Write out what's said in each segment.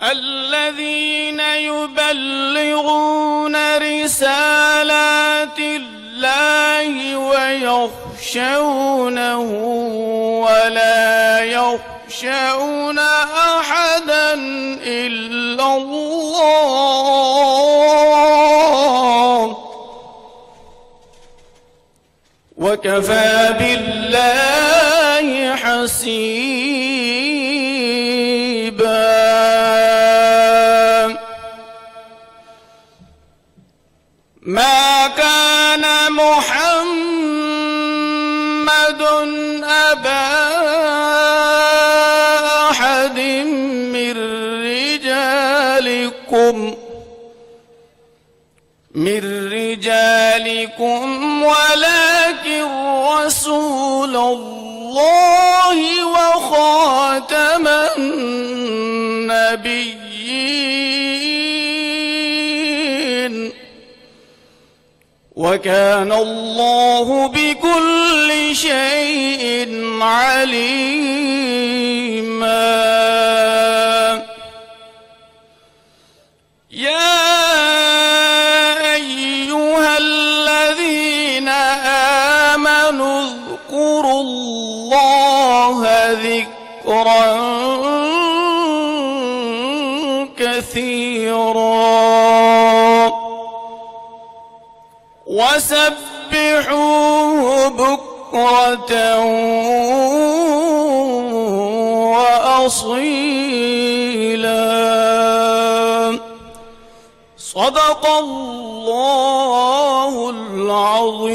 الذين يبلغون رسالات الله ويخشونه ولا يخشون أحدا إلا الله وكفى بالله حسيبا. ما كان محمد أبا أحد من رجالكم ولكن رسول الله وخاتم النبيين وكان الله بكل شيء عليما. يا أيها الذين آمنوا اذكروا الله ذكرا كثيرا وسبحوه بكرة وأصيلا. صدق الله العظيم.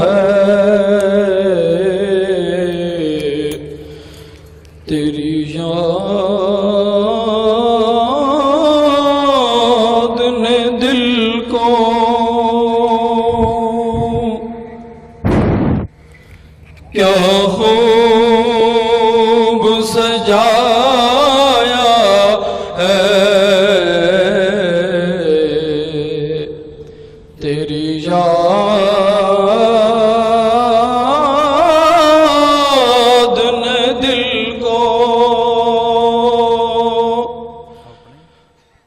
ہے تیری یاد نے دل کو کیا خوب سجایا ہے تیری یاد نے دل کو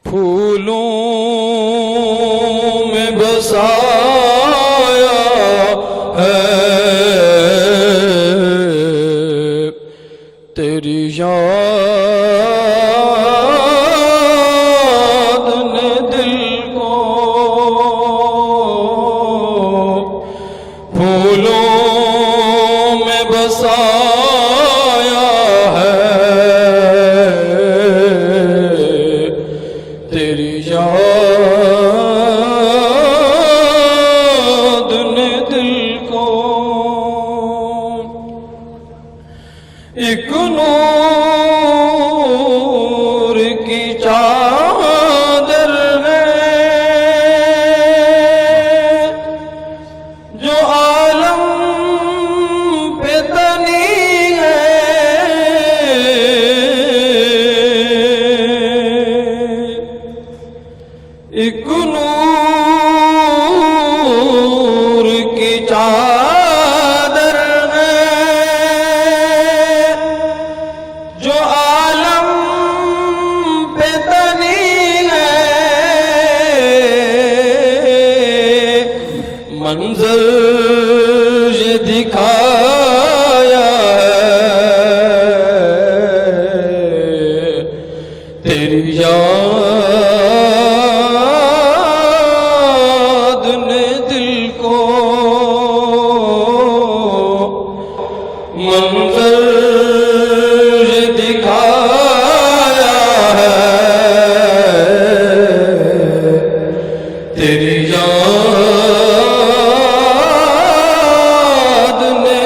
پھولوں میں بسایا ہے تیری یاد نے دل کو پھولوں میں بسایا ہے تیری یاد نے دل کو ایک نور کی چادر ہے جو عالم پہ تنی ہے ایک نور کی چادر ہے جو عالم پہ تنی ہے منظر یہ دکھایا ہے تیری یاد نے دل کو منظر یہ دکھایا ہے تیری یاد نے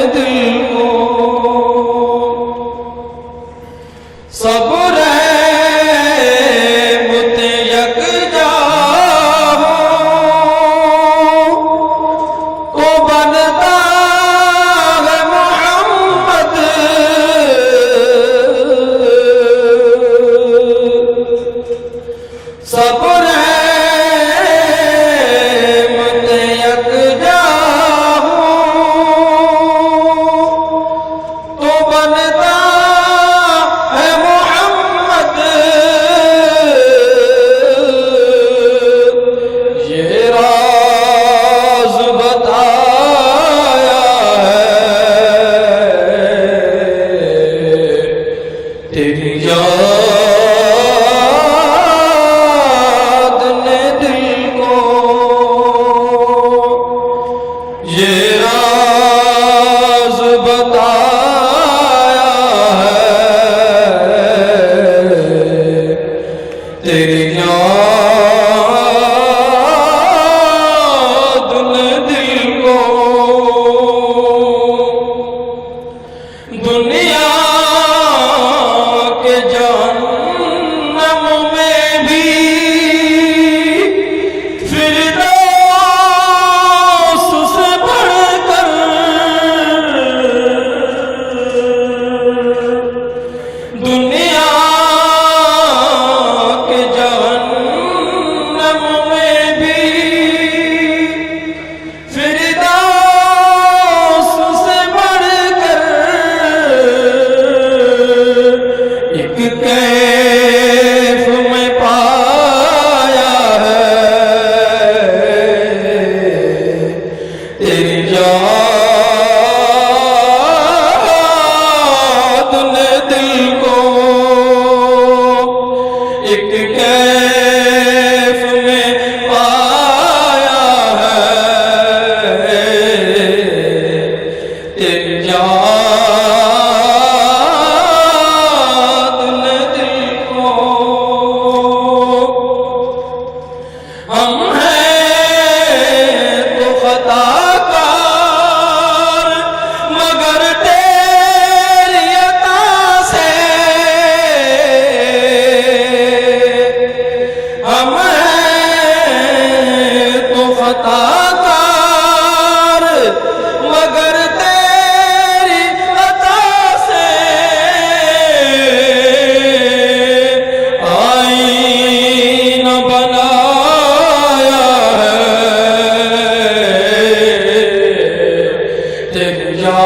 عطا کار مگر تیری عطا سے آئینہ بنایا ہے تیری یاد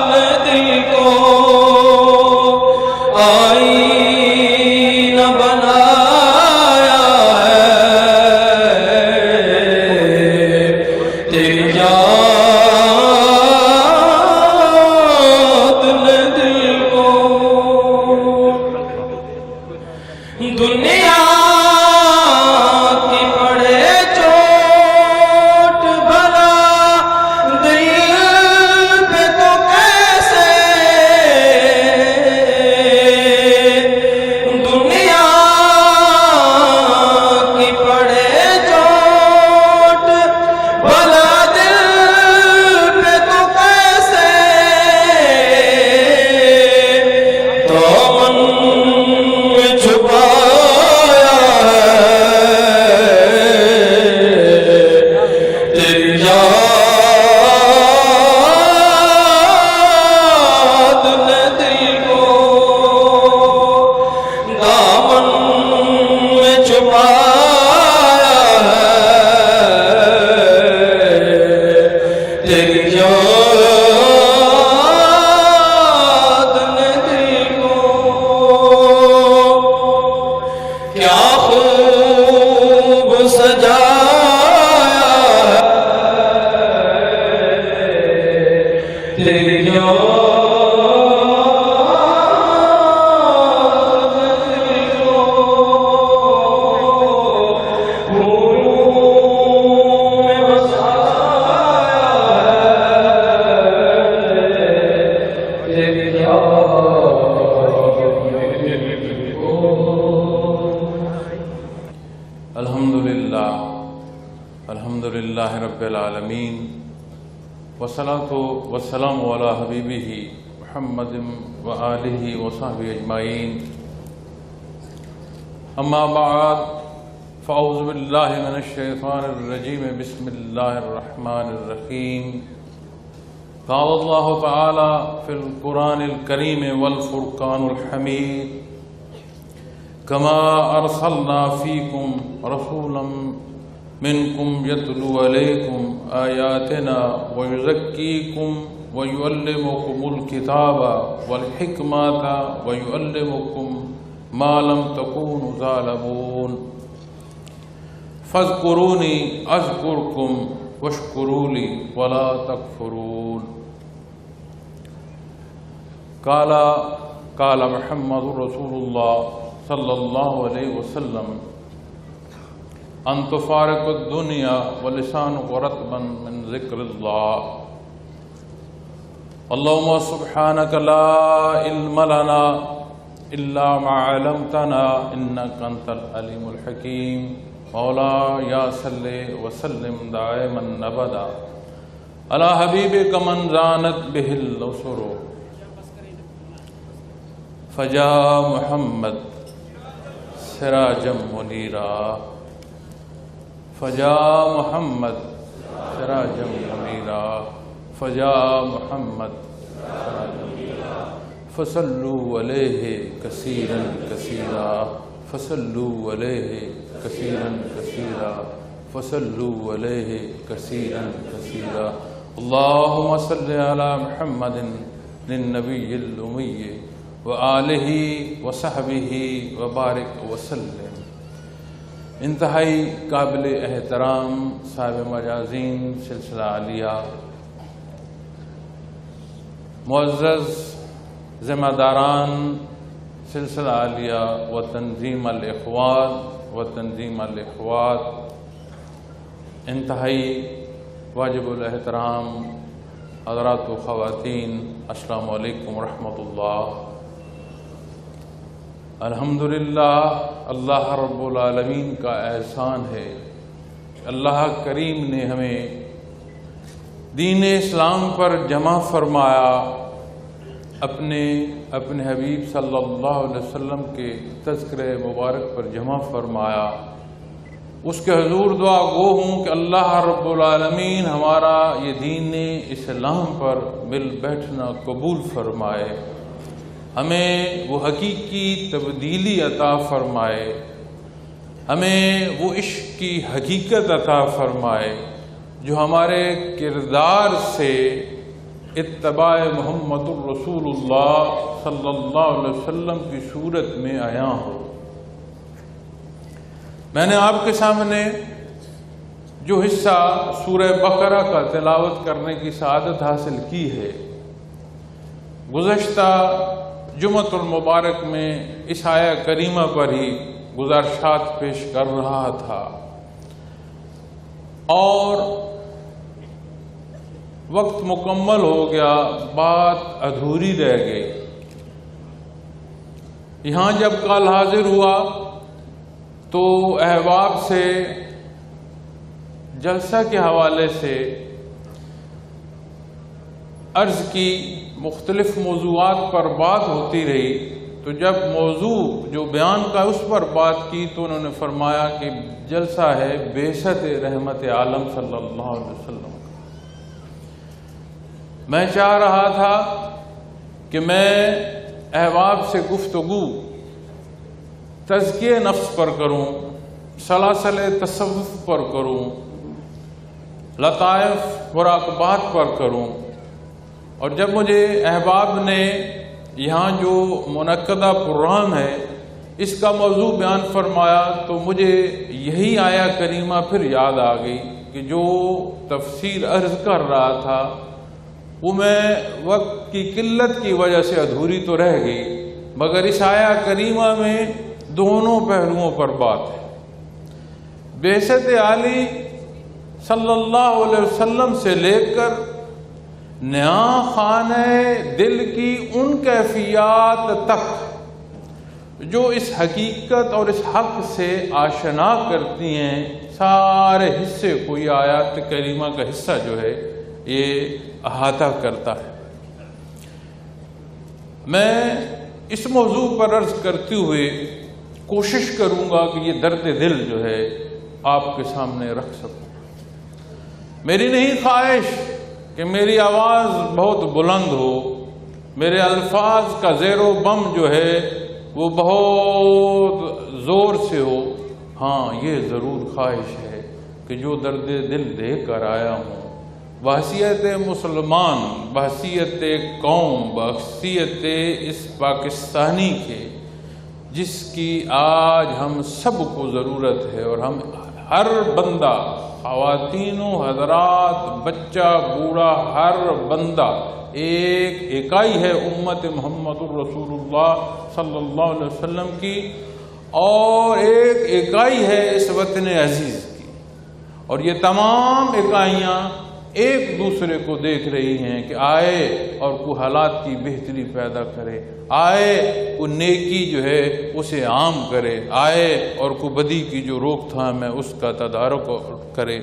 نے دل کو آئینہ بنایا ہے تیری یاد نے دل کو دنیا کی پڑے چوٹ بھلا دل پہ تو کیسے دنیا کی پڑے چوٹ بھلا دل پہ تو کیسے تو من میں چھپایا ہے تیری یاد نے دل کو دامن میں چھپایا ہے تیری یاد نے دل کو کیا خوب سجایا ہے تیری یاد نے دل کو پھولوں میں بسایا ہے تیری یاد نے دل کو الحمدللہ رب العالمین والصلاة والسلام علی حبیبہ محمد وآلہ وصحبہ اجمعین اما بعد فاعوذ باللہ من الشیطان الرجیم بسم اللہ الرحمن الرحیم قال اللہ تعالی فی القرآن الکریم والفرقان الحمید كما أرسلنا فيكم رسولا منكم يتلو عليكم آياتنا ويزكيكم ويعلمكم الكتاب والحكمة ويعلمكم ما لم تكونوا تعلمون فاذكروني أذكركم واشكروا لي ولا تكفرون قال محمد رسول الله صلی اللہ علیہ وسلم ان تفارق الدنیا ولسانک رطبا من ذکر اللہ اللہم سبحانک لا علم لنا الا ما علمتنا انک انت العلیم الحکیم مولا یا صلی وسلم دائما ابدا علی حبیبک من زانت بہ الاسر فجا محمد سراجا منیرا فجا محمد سراجا منیرا فجا محمد سراجا منیرا فصلوا علیہ کثیرا کثیرا فصلوا علیہ کثیرا کثیرا فصلوا علیہ کثیرا کثیرا اللہم صلی علی محمد للنبی الامی وآلہ وصحبہ وبارک وسلم انتہائی قابل احترام صاحب مجازین سلسلہ عالیہ معزز ذمہ داران سلسلہ عالیہ و تنظیم الاخوات انتہائی واجب الاحترام حضرات و خواتین السلام علیکم ورحمۃ اللہ الحمدللہ اللہ رب العالمین کا احسان ہے اللہ کریم نے ہمیں دین اسلام پر جمع فرمایا، اپنے حبیب صلی اللہ علیہ وسلم کے تذکرہ مبارک پر جمع فرمایا، اس کے حضور دعا گو ہوں کہ اللہ رب العالمین ہمارا یہ دین اسلام پر مل بیٹھنا قبول فرمائے، ہمیں وہ حقیقی تبدیلی عطا فرمائے، ہمیں وہ عشق کی حقیقت عطا فرمائے جو ہمارے کردار سے اتباع محمد الرسول اللہ صلی اللہ علیہ وسلم کی صورت میں آیا ہو۔ میں نے آپ کے سامنے جو حصہ سورہ بقرہ کا تلاوت کرنے کی سعادت حاصل کی ہے، گزشتہ جمعۃ المبارک میں اس آیہ کریمہ پر ہی گزارشات پیش کر رہا تھا، اور وقت مکمل ہو گیا، بات ادھوری رہ گئی۔ یہاں جب کل حاضر ہوا تو احباب سے جلسہ کے حوالے سے عرض کی، مختلف موضوعات پر بات ہوتی رہی، تو جب موضوع جو بیان کا اس پر بات کی تو انہوں نے فرمایا کہ جلسہ ہے بعثت رحمت عالم صلی اللہ علیہ وسلم کا۔ میں چاہ رہا تھا کہ میں احباب سے گفتگو تزکیہ نفس پر کروں، سلاسل تصوف پر کروں، لطائف مراقبات پر کروں، اور جب مجھے احباب نے یہاں جو منعقدہ پروگرام ہے اس کا موضوع بیان فرمایا تو مجھے یہی آیہ کریمہ پھر یاد آ گئی کہ جو تفسیر عرض کر رہا تھا وہ میں وقت کی قلت کی وجہ سے ادھوری تو رہ گئی، مگر اس آیہ کریمہ میں دونوں پہلوؤں پر بات ہے۔ بعثت علی صلی اللہ علیہ وسلم سے لے کر نیا خانہ دل کی ان کیفیات تک جو اس حقیقت اور اس حق سے آشنا کرتی ہیں، سارے حصے کو یہ آیات کریمہ کا حصہ جو ہے یہ احاطہ کرتا ہے۔ میں اس موضوع پر عرض کرتے ہوئے کوشش کروں گا کہ یہ درد دل جو ہے آپ کے سامنے رکھ سکوں۔ میری نہیں خواہش کہ میری آواز بہت بلند ہو، میرے الفاظ کا زیر و بم جو ہے وہ بہت زور سے ہو، ہاں یہ ضرور خواہش ہے کہ جو درد دل دے کر آیا ہوں بحیثیت مسلمان، بحیثیت قوم، بحیثیت اس پاکستانی کے جس کی آج ہم سب کو ضرورت ہے، اور ہم ہر بندہ، خواتین و حضرات، بچہ بوڑھا، ہر بندہ ایک اکائی ہے امت محمد الرسول اللہ صلی اللہ علیہ وسلم کی، اور ایک اکائی ہے اس وطن عزیز کی، اور یہ تمام اکائیاں ایک دوسرے کو دیکھ رہی ہیں کہ آئے اور کوئی حالات کی بہتری پیدا کرے، آئے کوئی نیکی جو ہے اسے عام کرے، آئے اور کوئی بدی کی جو روک تھام ہے اس کا تدارک کرے۔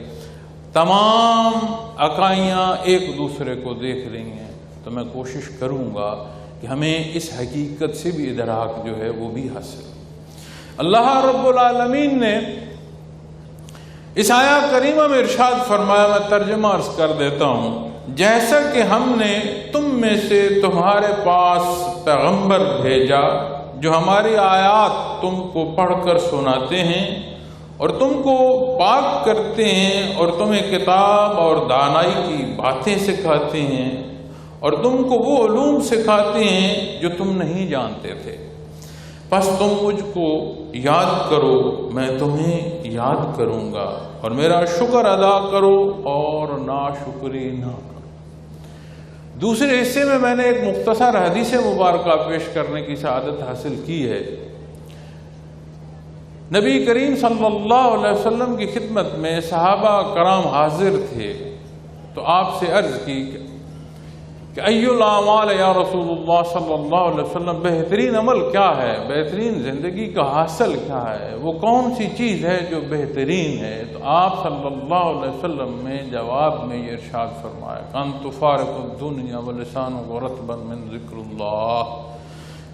تمام اکائیاں ایک دوسرے کو دیکھ رہی ہیں، تو میں کوشش کروں گا کہ ہمیں اس حقیقت سے بھی ادراک جو ہے وہ بھی حاصل۔ اللہ رب العالمین نے اس آیہ کریمہ میں ارشاد فرمایا، میں ترجمہ عرض کر دیتا ہوں، جیسا کہ ہم نے تم میں سے تمہارے پاس پیغمبر بھیجا جو ہماری آیات تم کو پڑھ کر سناتے ہیں اور تم کو پاک کرتے ہیں، اور تمہیں کتاب اور دانائی کی باتیں سکھاتے ہیں، اور تم کو وہ علوم سکھاتے ہیں جو تم نہیں جانتے تھے، پس تم مجھ کو یاد کرو، میں تمہیں یاد کروں گا، اور میرا شکر ادا کرو اور ناشکری نہ کرو۔ دوسرے حصے میں نے ایک مختصر حدیث مبارکہ پیش کرنے کی سعادت حاصل کی ہے۔ نبی کریم صلی اللہ علیہ وسلم کی خدمت میں صحابہ کرام حاضر تھے، تو آپ سے عرض کی کہ ای الاعمال یا رسول اللہ صلی اللہ علیہ وسلم، بہترین عمل کیا ہے، بہترین زندگی کا حاصل کیا ہے، وہ کون سی چیز ہے جو بہترین ہے؟ تو آپ صلی اللہ علیہ وسلم نے جواب میں یہ ارشاد فرمایا، ان تفارق الدنیا ولسانک رطبا من ذکر اللہ،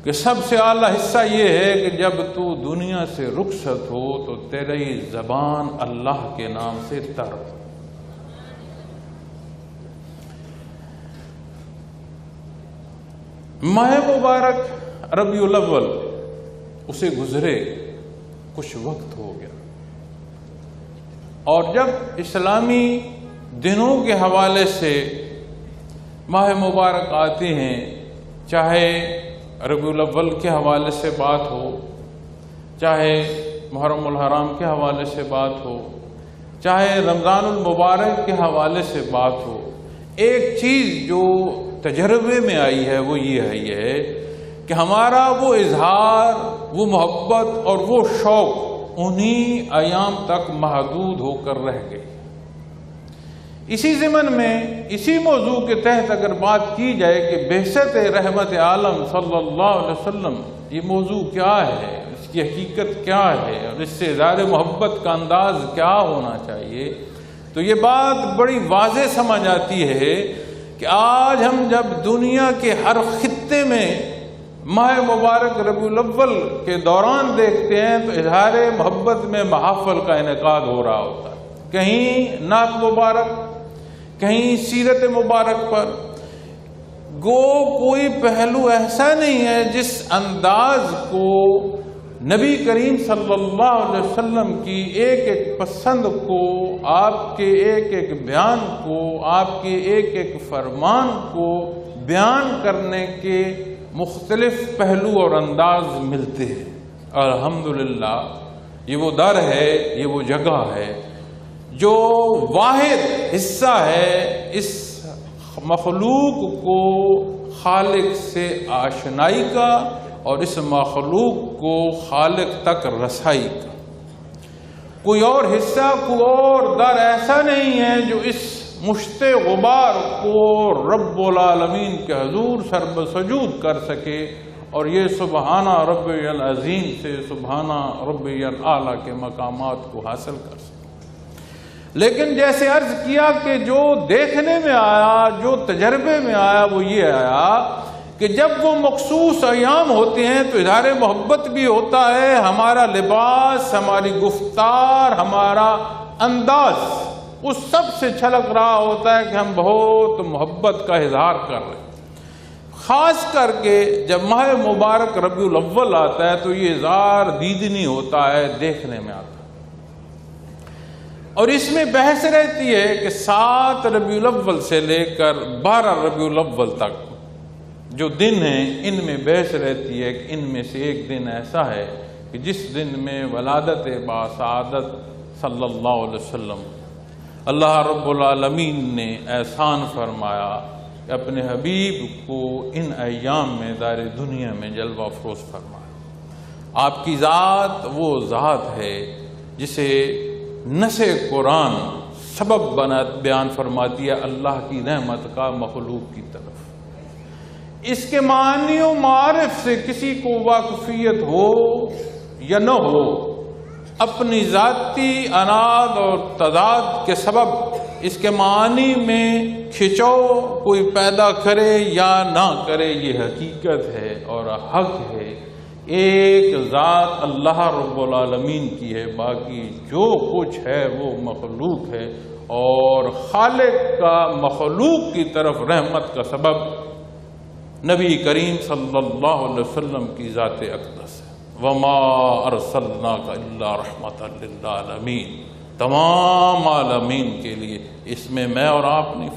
کہ سب سے اعلیٰ حصہ یہ ہے کہ جب تو دنیا سے رخصت ہو تو تیری زبان اللہ کے نام سے تر ہو۔ ماہ مبارک ربیع الاول اسے گزرے کچھ وقت ہو گیا، اور جب اسلامی دنوں کے حوالے سے ماہ مبارک آتے ہیں، چاہے ربیع الاول کے حوالے سے بات ہو، چاہے محرم الحرام کے حوالے سے بات ہو، چاہے رمضان المبارک کے حوالے سے بات ہو، ایک چیز جو تجربے میں آئی ہے وہ یہ ہے کہ ہمارا وہ اظہار، وہ محبت اور وہ شوق انہی ایام تک محدود ہو کر رہ گئی۔ اسی ضمن میں اسی موضوع کے تحت اگر بات کی جائے کہ بعثت رحمت عالم صلی اللہ علیہ وسلم، یہ موضوع کیا ہے، اس کی حقیقت کیا ہے، اور اس سے اظہار محبت کا انداز کیا ہونا چاہیے، تو یہ بات بڑی واضح سمجھ آتی ہے کہ آج ہم جب دنیا کے ہر خطے میں ماہ مبارک ربیع الاول کے دوران دیکھتے ہیں تو اظہار محبت میں محافل کا انعقاد ہو رہا ہوتا ہے، کہیں نعت مبارک، کہیں سیرت مبارک پر، گو کوئی پہلو ایسا نہیں ہے جس انداز کو نبی کریم صلی اللہ علیہ وسلم کی ایک ایک پسند کو، آپ کے ایک ایک بیان کو، آپ کے ایک ایک فرمان کو بیان کرنے کے مختلف پہلو اور انداز ملتے ہیں۔ الحمدللہ یہ وہ در ہے، یہ وہ جگہ ہے جو واحد حصہ ہے اس مخلوق کو خالق سے آشنائی کا اور اس مخلوق کو خالق تک رسائی کا۔ کوئی اور حصہ، کوئی اور در ایسا نہیں ہے جو اس مشت غبار کو رب العالمین کے حضور سر بسجود کر سکے اور یہ سبحانہ ربی العظیم سے سبحانہ ربی الاعلیٰ کے مقامات کو حاصل کر سکے۔ لیکن جیسے عرض کیا کہ جو دیکھنے میں آیا، جو تجربے میں آیا، وہ یہ آیا کہ جب وہ مخصوص ایام ہوتے ہیں تو اظہار محبت بھی ہوتا ہے، ہمارا لباس، ہماری گفتار، ہمارا انداز اس سب سے چھلک رہا ہوتا ہے کہ ہم بہت محبت کا اظہار کر رہے ہیں۔ خاص کر کے جب ماہ مبارک ربیع الاول آتا ہے تو یہ اظہار دیدنی ہوتا ہے، دیکھنے میں آتا ہے، اور اس میں بحث رہتی ہے کہ 7 ربیع الاول سے لے کر 12 ربیع الاول تک جو دن ہیں ان میں بحث رہتی ہے کہ ان میں سے ایک دن ایسا ہے کہ جس دن میں ولادت باسعادت صلی اللہ علیہ وسلم اللہ رب العالمین نے احسان فرمایا کہ اپنے حبیب کو ان ایام میں دار دنیا میں جلوہ افروز فرمایا۔ آپ کی ذات وہ ذات ہے جسے نص قرآن سبب بیان فرماتی ہے اللہ کی رحمت کا مخلوق کی طرف۔ اس کے معنی و معارف سے کسی کو واقفیت ہو یا نہ ہو، اپنی ذاتی اناد اور تضاد کے سبب اس کے معنی میں کھچاؤ کوئی پیدا کرے یا نہ کرے، یہ حقیقت ہے اور حق ہے۔ ایک ذات اللہ رب العالمین کی ہے، باقی جو کچھ ہے وہ مخلوق ہے، اور خالق کا مخلوق کی طرف رحمت کا سبب نبی کریم صلی اللہ علیہ وسلم کی ذات اقدس ہے۔ وَمَا أَرْسَلْنَاكَ إِلَّا رَحْمَةً لِلْعَالَمِينَ، تمام عالمین کے لیے۔ اس میں میں اور آپ نہیں،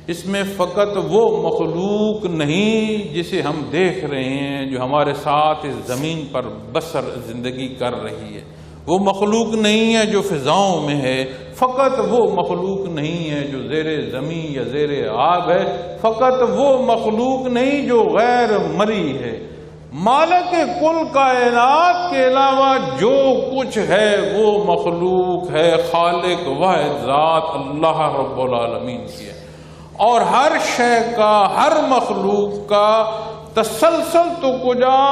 اس میں فقط وہ مخلوق نہیں جسے ہم دیکھ رہے ہیں، جو ہمارے ساتھ اس زمین پر بسر زندگی کر رہی ہے، وہ مخلوق نہیں ہے جو فضاؤں میں ہے، فقط وہ مخلوق نہیں ہے جو زیر زمین یا زیر آب ہے، فقط وہ مخلوق نہیں جو غیر مری ہے۔ مالک کل کائنات کے علاوہ جو کچھ ہے وہ مخلوق ہے، خالق واحد ذات اللہ رب العالمین کی ہے، اور ہر شے کا، ہر مخلوق کا تسلسل تو کجا،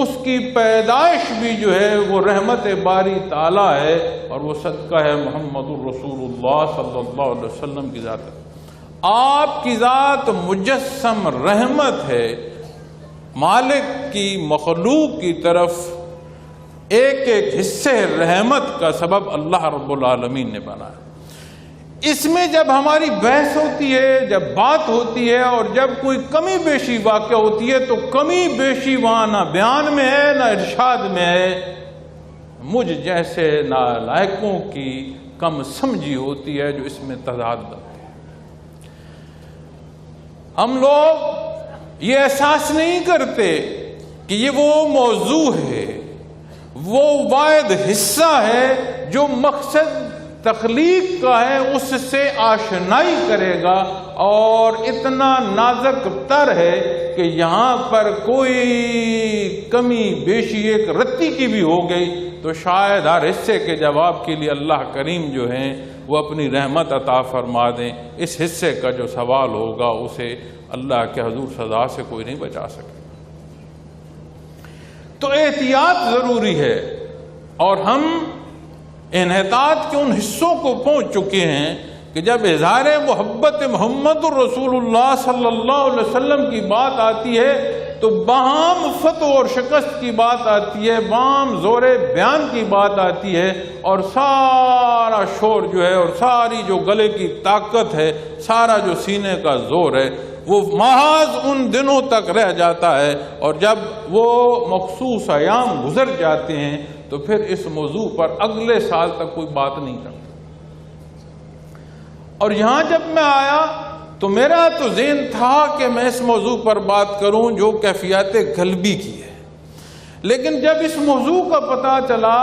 اس کی پیدائش بھی جو ہے وہ رحمت باری تعالیٰ ہے، اور وہ صدقہ ہے محمد الرسول اللہ صلی اللہ علیہ وسلم کی ذات ہے۔ آپ کی ذات مجسم رحمت ہے، مالک کی مخلوق کی طرف ایک ایک حصے رحمت کا سبب اللہ رب العالمین نے بنایا۔ اس میں جب ہماری بحث ہوتی ہے، جب بات ہوتی ہے اور جب کوئی کمی بیشی واقع ہوتی ہے تو کمی بیشی وہاں نہ بیان میں ہے نہ ارشاد میں ہے، مجھ جیسے نالائقوں کی کم سمجھی ہوتی ہے جو اس میں تضاد کرتے ہیں۔ ہم لوگ یہ احساس نہیں کرتے کہ یہ وہ موضوع ہے، وہ واحد حصہ ہے جو مقصد تخلیق کا ہے، اس سے آشنائی کرے گا، اور اتنا نازک تر ہے کہ یہاں پر کوئی کمی بیشی ایک رتی کی بھی ہو گئی تو شاید ہر حصے کے جواب کے لیے اللہ کریم جو ہیں وہ اپنی رحمت عطا فرما دیں۔ اس حصے کا جو سوال ہوگا اسے اللہ کے حضور سزا سے کوئی نہیں بچا سکے۔ تو احتیاط ضروری ہے، اور ہم انحطاط کے ان حصوں کو پہنچ چکے ہیں کہ جب اظہار محبت محمد الرسول اللہ صلی اللہ علیہ وسلم کی بات آتی ہے تو باہم فتح اور شکست کی بات آتی ہے، باہم زور بیان کی بات آتی ہے، اور سارا شور جو ہے اور ساری جو گلے کی طاقت ہے، سارا جو سینے کا زور ہے وہ محض ان دنوں تک رہ جاتا ہے، اور جب وہ مخصوص ایام گزر جاتے ہیں تو پھر اس موضوع پر اگلے سال تک کوئی بات نہیں کرتا۔ اور یہاں جب میں آیا تو میرا تو ذہن تھا کہ میں اس موضوع پر بات کروں جو کیفیات قلبی کی ہے، لیکن جب اس موضوع کا پتہ چلا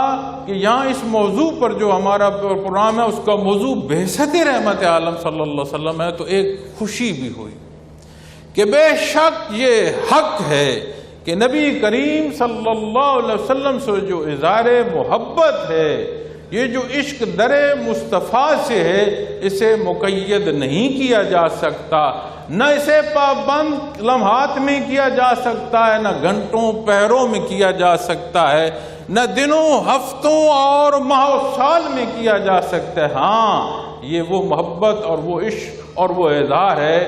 کہ یہاں اس موضوع پر جو ہمارا پروگرام ہے اس کا موضوع بعثت رحمت عالم صلی اللہ علیہ وسلم ہے تو ایک خوشی بھی ہوئی کہ بے شک یہ حق ہے کہ نبی کریم صلی اللہ علیہ وسلم سے جو اظہار محبت ہے، یہ جو عشق در مصطفیٰ سے ہے، اسے مقید نہیں کیا جا سکتا، نہ اسے پابند لمحات میں کیا جا سکتا ہے، نہ گھنٹوں پہروں میں کیا جا سکتا ہے، نہ دنوں ہفتوں اور ماہ و سال میں کیا جا سکتا ہے۔ ہاں، یہ وہ محبت اور وہ عشق اور وہ اظہار ہے،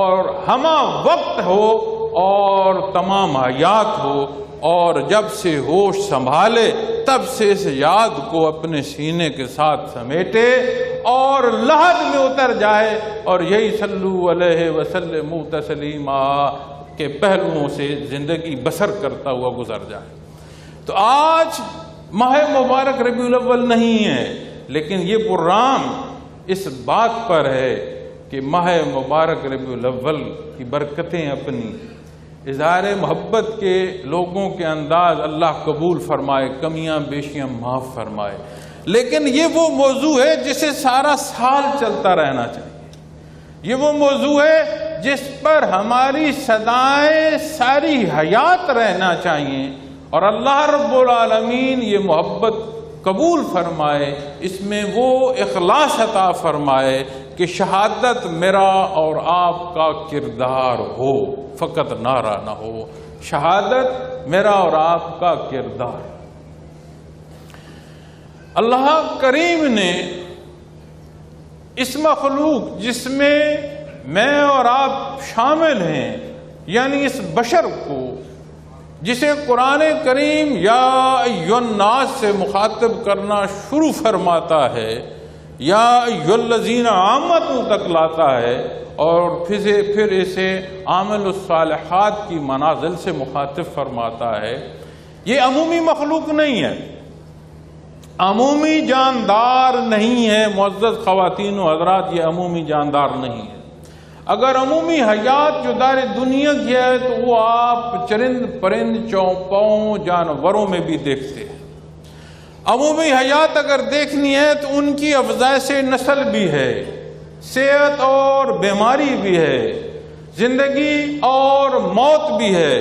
اور ہمہ وقت ہو اور تمام حیات ہو، اور جب سے ہوش سنبھالے تب سے اس یاد کو اپنے سینے کے ساتھ سمیٹے اور لحد میں اتر جائے، اور یہی صلو علیہ وسلم تسلیما کے پہلوؤں سے زندگی بسر کرتا ہوا گزر جائے۔ تو آج ماہ مبارک ربیع الاول نہیں ہے، لیکن یہ پروگرام اس بات پر ہے کہ ماہ مبارک ربیع الاول کی برکتیں اپنی اظہار محبت کے لوگوں کے انداز اللہ قبول فرمائے، کمیاں بیشیاں معاف فرمائے، لیکن یہ وہ موضوع ہے جسے سارا سال چلتا رہنا چاہیے۔ یہ وہ موضوع ہے جس پر ہماری صدائیں ساری حیات رہنا چاہیے، اور اللہ رب العالمین یہ محبت قبول فرمائے، اس میں وہ اخلاص عطا فرمائے کہ شہادت میرا اور آپ کا کردار ہو، فقط نعرہ نہ ہو، شہادت میرا اور آپ کا کردار۔ اللہ کریم نے اس مخلوق جس میں میں اور آپ شامل ہیں، یعنی اس بشر کو جسے قرآن کریم یا ایھا الناس سے مخاطب کرنا شروع فرماتا ہے، یا ایھا الذین آمنوا تک لاتا ہے، اور پھر اسے عامل الصالحات کی منازل سے مخاطب فرماتا ہے، یہ عمومی مخلوق نہیں ہے، عمومی جاندار نہیں ہے۔ معزز خواتین و حضرات، یہ عمومی جاندار نہیں ہے۔ اگر عمومی حیات جو دار دنیا کی ہے تو وہ آپ چرند پرند چوپاؤں جانوروں میں بھی دیکھتے ہیں۔ عمومی حیات اگر دیکھنی ہے تو ان کی افزائش نسل بھی ہے، صحت اور بیماری بھی ہے، زندگی اور موت بھی ہے،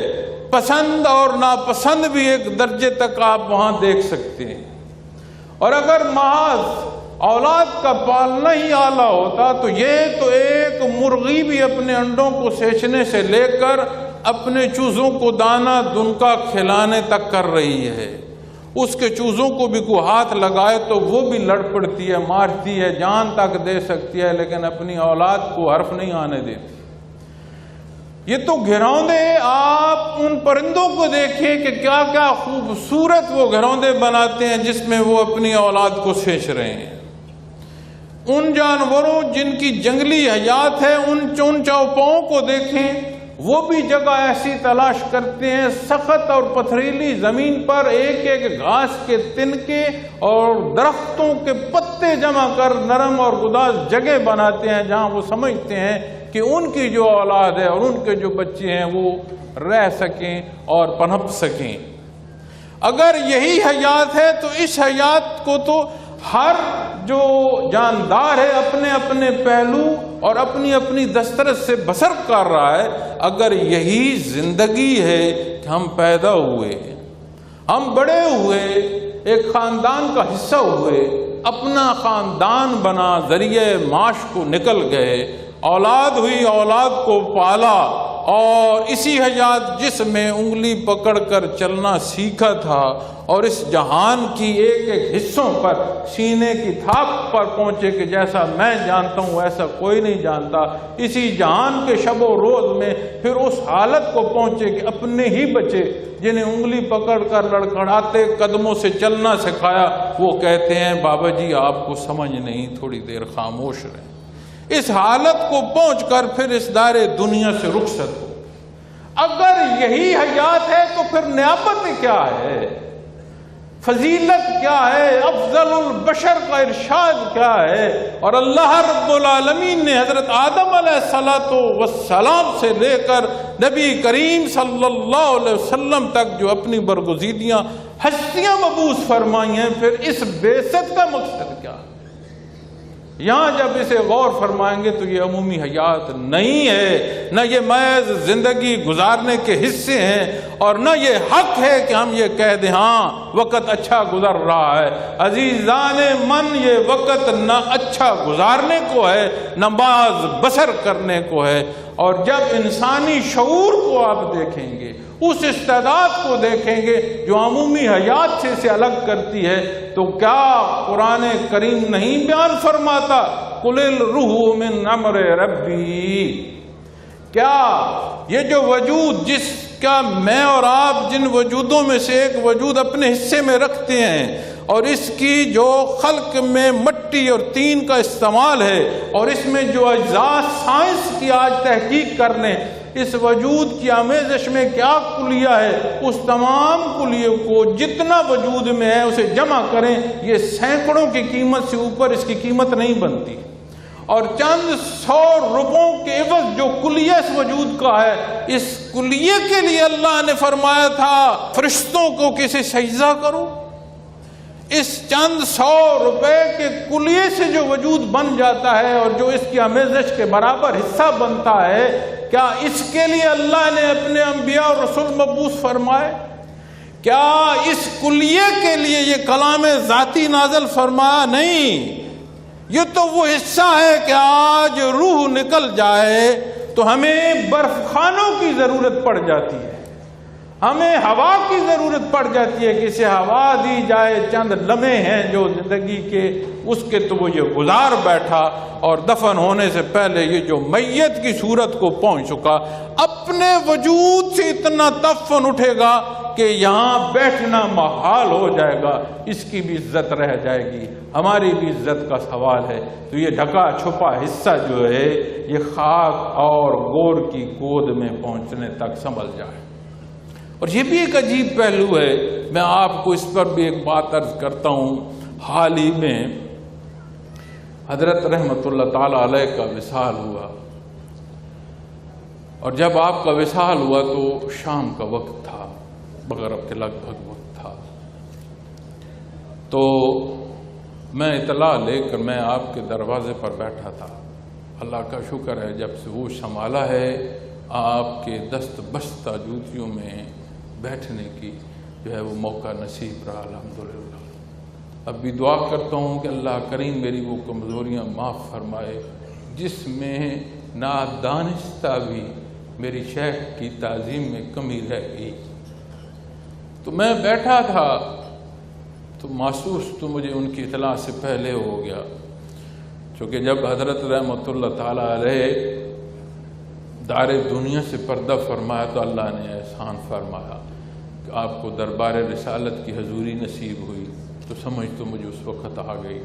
پسند اور ناپسند بھی ایک درجے تک آپ وہاں دیکھ سکتے ہیں۔ اور اگر محض اولاد کا پالنا ہی اعلیٰ ہوتا تو یہ تو ایک مرغی بھی اپنے انڈوں کو سینچنے سے لے کر اپنے چوزوں کو دانہ دنکا کھلانے تک کر رہی ہے۔ اس کے چوزوں کو بھی کوئی ہاتھ لگائے تو وہ بھی لڑ پڑتی ہے، مارتی ہے، جان تک دے سکتی ہے، لیکن اپنی اولاد کو حرف نہیں آنے دیتی۔ یہ تو گھروندے آپ ان پرندوں کو دیکھیں کہ کیا کیا خوبصورت وہ گھروندے بناتے ہیں جس میں وہ اپنی اولاد کو سینچ رہے ہیں۔ ان جانوروں جن کی جنگلی حیات ہے ان چوپاؤں کو دیکھیں، وہ بھی جگہ ایسی تلاش کرتے ہیں سخت اور پتھریلی زمین پر ایک ایک گھاس کے تنکے اور درختوں کے پتے جمع کر نرم اور گداز جگہ بناتے ہیں جہاں وہ سمجھتے ہیں کہ ان کی جو اولاد ہے اور ان کے جو بچے ہیں وہ رہ سکیں اور پنپ سکیں۔ اگر یہی حیات ہے تو اس حیات کو تو ہر جو جاندار ہے اپنے اپنے پہلو اور اپنی اپنی دسترس سے بسر کر رہا ہے۔ اگر یہی زندگی ہے کہ ہم پیدا ہوئے، ہم بڑے ہوئے، ایک خاندان کا حصہ ہوئے، اپنا خاندان بنا، ذریعہ معاش کو نکل گئے، اولاد ہوئی، اولاد کو پالا، اور اسی حیات جس میں انگلی پکڑ کر چلنا سیکھا تھا اور اس جہان کی ایک ایک حصوں پر سینے کی تھاپ پر پہنچے کہ جیسا میں جانتا ہوں ایسا کوئی نہیں جانتا، اسی جہان کے شب و روز میں پھر اس حالت کو پہنچے کہ اپنے ہی بچے جنہیں انگلی پکڑ کر لڑکھڑاتے قدموں سے چلنا سکھایا وہ کہتے ہیں بابا جی آپ کو سمجھ نہیں، تھوڑی دیر خاموش رہیں۔ اس حالت کو پہنچ کر پھر اس دار دنیا سے رخصت ہو۔ اگر یہی حیات ہے تو پھر نیابت کیا ہے، فضیلت کیا ہے، افضل البشر کا ارشاد کیا ہے؟ اور اللہ رب العالمین نے حضرت آدم علیہ السلام سے لے کر نبی کریم صلی اللہ علیہ وسلم تک جو اپنی برگزیدیاں ہستیاں مبعوث فرمائی ہیں، پھر اس بعثت کا مقصد کیا ہے؟ یہاں جب اسے غور فرمائیں گے تو یہ عمومی حیات نہیں ہے، نہ یہ محض زندگی گزارنے کے حصے ہیں، اور نہ یہ حق ہے کہ ہم یہ کہہ دیں ہاں وقت اچھا گزر رہا ہے۔ عزیزان من، یہ وقت نہ اچھا گزارنے کو ہے نہ باز بسر کرنے کو ہے۔ اور جب انسانی شعور کو آپ دیکھیں گے، اس استعداد کو دیکھیں گے جو عمومی حیات سے اسے الگ کرتی ہے، تو کیا قرآن کریم نہیں بیان فرماتا قُلِ الرُّوحُ مِنْ أَمْرِ رَبِّي؟ کیا یہ جو وجود جس کا میں اور آپ جن وجودوں میں سے ایک وجود اپنے حصے میں رکھتے ہیں، اور اس کی جو خلق میں مٹی اور تین کا استعمال ہے، اور اس میں جو اجزاء سائنس کی آج تحقیق کرنے اس وجود کی آمیزش میں کیا کلیہ ہے، اس تمام کلیوں کو جتنا وجود میں ہے اسے جمع کریں، یہ سینکڑوں کی قیمت سے اوپر اس کی قیمت نہیں بنتی۔ اور چند 100 روپوں کے عوض جو کلیہ اس وجود کا ہے، اس کلیہ کے لیے اللہ نے فرمایا تھا فرشتوں کو کسی سجدہ کرو۔ اس چند 100 روپے کے کلیے سے جو وجود بن جاتا ہے اور جو اس کی آمیزش کے برابر حصہ بنتا ہے، کیا اس کے لیے اللہ نے اپنے انبیاء اور رسول مبعوث فرمائے؟ کیا اس کلیے کے لیے یہ کلام ذاتی نازل فرمایا؟ نہیں، یہ تو وہ حصہ ہے کہ آج روح نکل جائے تو ہمیں برف خانوں کی ضرورت پڑ جاتی ہے، ہمیں ہوا کی ضرورت پڑ جاتی ہے کہ اسے ہوا دی جائے۔ چند لمحے ہیں جو زندگی کے، اس کے تو وہ یہ گزار بیٹھا، اور دفن ہونے سے پہلے یہ جو میت کی صورت کو پہنچ چکا، اپنے وجود سے اتنا تفن اٹھے گا کہ یہاں بیٹھنا محال ہو جائے گا، اس کی بھی عزت رہ جائے گی، ہماری بھی عزت کا سوال ہے۔ تو یہ ڈھکا چھپا حصہ جو ہے یہ خاک اور گور کی گود میں پہنچنے تک سنبھل جائے۔ اور یہ بھی ایک عجیب پہلو ہے، میں آپ کو اس پر بھی ایک بات عرض کرتا ہوں۔ حال ہی میں حضرت رحمت اللہ تعالیٰ علیہ کا وصال ہوا، اور جب آپ کا وصال ہوا تو شام کا وقت تھا، مغرب کے لگ بھگ وقت تھا، تو میں اطلاع لے کر میں آپ کے دروازے پر بیٹھا تھا۔ اللہ کا شکر ہے جب سے وہ سنبھالا ہے آپ کے دست بستہ جوتیوں میں بیٹھنے کی جو ہے وہ موقع نصیب رہا، الحمدللہ۔ اب بھی دعا کرتا ہوں کہ اللہ کریم میری وہ کمزوریاں معاف فرمائے جس میں نادانستہ بھی میری شیخ کی تعظیم میں کمی رہ گئی۔ تو میں بیٹھا تھا تو محسوس تو مجھے ان کی اطلاع سے پہلے ہو گیا، چونکہ جب حضرت رحمت اللہ تعالیٰ علیہ دار دنیا سے پردہ فرمایا تو اللہ نے احسان فرمایا کہ آپ کو دربار رسالت کی حضوری نصیب ہوئی، تو سمجھ تو مجھے اس وقت آ گئی۔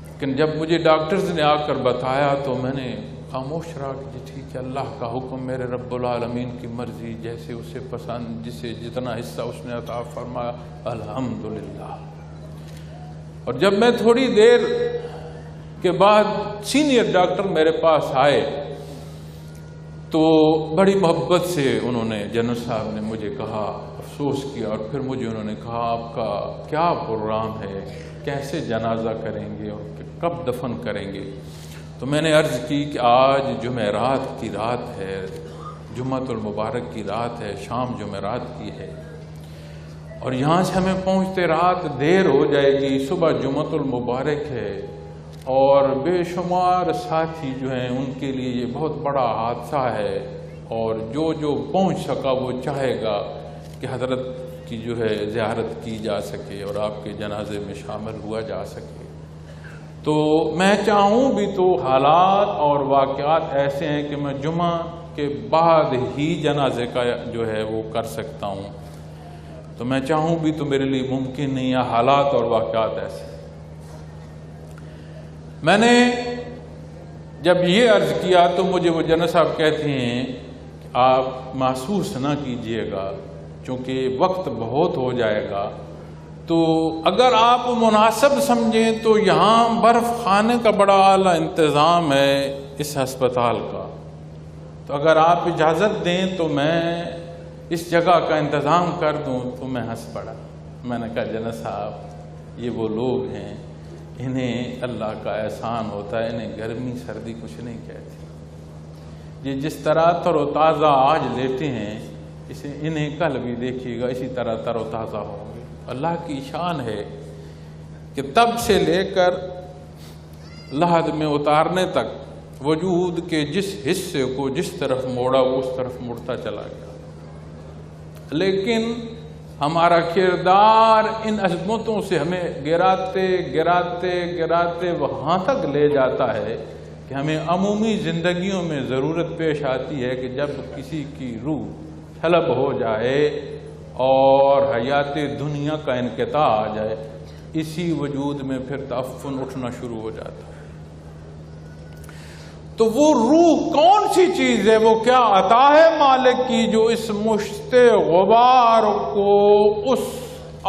لیکن جب مجھے ڈاکٹرز نے آ کر بتایا تو میں نے خاموش رہا کہ جی ٹھیک ہے، اللہ کا حکم، میرے رب العالمین کی مرضی، جیسے اسے پسند، جسے جتنا حصہ اس نے عطا فرمایا، الحمدللہ۔ اور جب میں تھوڑی دیر کے بعد سینئر ڈاکٹر میرے پاس آئے تو بڑی محبت سے انہوں نے، جنرل صاحب نے مجھے کہا، افسوس کیا، اور پھر مجھے انہوں نے کہا آپ کا کیا پروگرام ہے، کیسے جنازہ کریں گے اور کب دفن کریں گے؟ تو میں نے عرض کی کہ آج جمعرات کی رات ہے، جمعۃ المبارک کی رات ہے، شام جمعرات کی ہے، اور یہاں سے ہمیں پہنچتے رات دیر ہو جائے گی، صبح جمعۃ المبارک ہے، اور بے شمار ساتھی جو ہیں ان کے لیے یہ بہت بڑا حادثہ ہے، اور جو پہنچ سکا وہ چاہے گا کہ حضرت کی جو ہے زیارت کی جا سکے اور آپ کے جنازے میں شامل ہوا جا سکے۔ تو میں چاہوں بھی تو حالات اور واقعات ایسے ہیں کہ میں جمعہ کے بعد ہی جنازے کا جو ہے وہ کر سکتا ہوں، تو میں چاہوں بھی تو میرے لیے ممکن نہیں ہے، حالات اور واقعات ایسے۔ میں نے جب یہ عرض کیا تو مجھے وہ جنرل صاحب کہتے ہیں کہ آپ محسوس نہ کیجئے گا، چونکہ وقت بہت ہو جائے گا، تو اگر آپ مناسب سمجھیں تو یہاں برف خانے کا بڑا اعلیٰ انتظام ہے اس ہسپتال کا، تو اگر آپ اجازت دیں تو میں اس جگہ کا انتظام کر دوں۔ تو میں ہنس پڑا، میں نے کہا جنرل صاحب یہ وہ لوگ ہیں، انہیں اللہ کا احسان ہوتا ہے، انہیں گرمی سردی کچھ نہیں کہتی، یہ جس طرح تر و تازہ آج لیتے ہیں انہیں کل بھی دیکھیے گا اسی طرح تر و تازہ ہوں گے۔ اللہ کی شان ہے کہ تب سے لے کر لحد میں اتارنے تک وجود کے جس حصے کو جس طرف موڑا وہ اس طرف مڑتا چلا گیا، لیکن ہمارا کردار ان عظمتوں سے ہمیں گراتے گراتے گراتے وہاں تک لے جاتا ہے کہ ہمیں عمومی زندگیوں میں ضرورت پیش آتی ہے کہ جب کسی کی روح طلب ہو جائے اور حیات دنیا کا انقطاع آ جائے، اسی وجود میں پھر تعفن اٹھنا شروع ہو جاتا ہے۔ تو وہ روح کون سی چیز ہے، وہ کیا عطا ہے مالک کی جو اس مشت غبار کو اس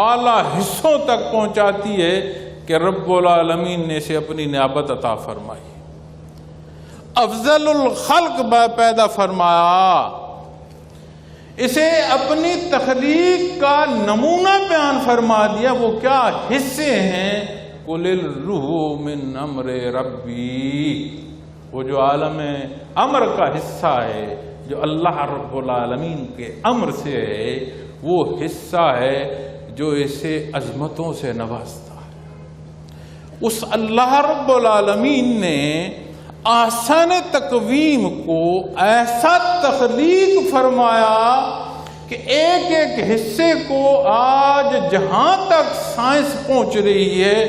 اعلیٰ حصوں تک پہنچاتی ہے کہ رب العالمین نے اسے اپنی نیابت عطا فرمائی، افضل الخلق پیدا فرمایا، اسے اپنی تخلیق کا نمونہ بیان فرما دیا۔ وہ کیا حصے ہیں؟ قل الروح من امر ربی، وہ جو عالم امر کا حصہ ہے، جو اللہ رب العالمین کے امر سے ہے، وہ حصہ ہے جو اسے عظمتوں سے نوازتا ہے۔ اس اللہ رب العالمین نے آسان تقویم کو ایسا تخلیق فرمایا کہ ایک ایک حصے کو آج جہاں تک سائنس پہنچ رہی ہے،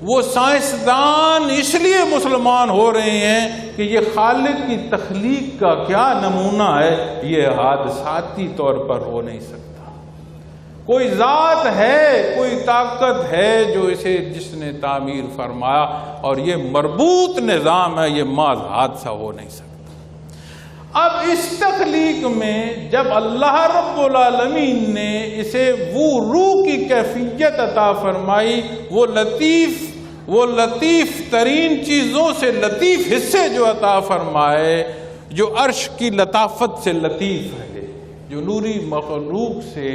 وہ سائنسدان اس لیے مسلمان ہو رہے ہیں کہ یہ خالق کی تخلیق کا کیا نمونہ ہے، یہ حادثاتی طور پر ہو نہیں سکتا۔ کوئی ذات ہے، کوئی طاقت ہے جو اسے جس نے تعمیر فرمایا، اور یہ مربوط نظام ہے، یہ محض حادثہ ہو نہیں سکتا۔ اب اس تخلیق میں جب اللہ رب العالمین نے اسے وہ روح کی کیفیت عطا فرمائی، وہ لطیف ترین چیزوں سے لطیف حصے جو عطا فرمائے، جو عرش کی لطافت سے لطیف ہے، جو نوری مخلوق سے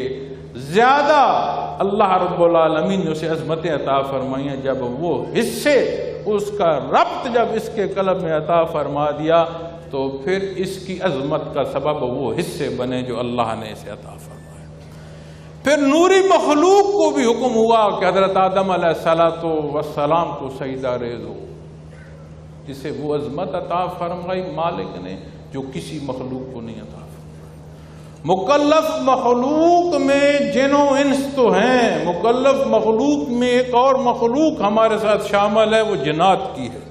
زیادہ اللہ رب العالمین نے اسے عظمتیں عطا فرمائی ہیں، جب وہ حصے اس کا ربط جب اس کے قلب میں عطا فرما دیا تو پھر اس کی عظمت کا سبب وہ حصے بنے جو اللہ نے اسے عطا فرمایا۔ پھر نوری مخلوق کو بھی حکم ہوا کہ حضرت آدم علیہ السلام کو سجدہ ریز ہو، جسے وہ عظمت عطا فرمائی مالک نے جو کسی مخلوق کو نہیں عطا فرمائی۔ مکلف مخلوق میں جن و انس تو ہیں، مکلف مخلوق میں ایک اور مخلوق ہمارے ساتھ شامل ہے، وہ جنات کی ہے۔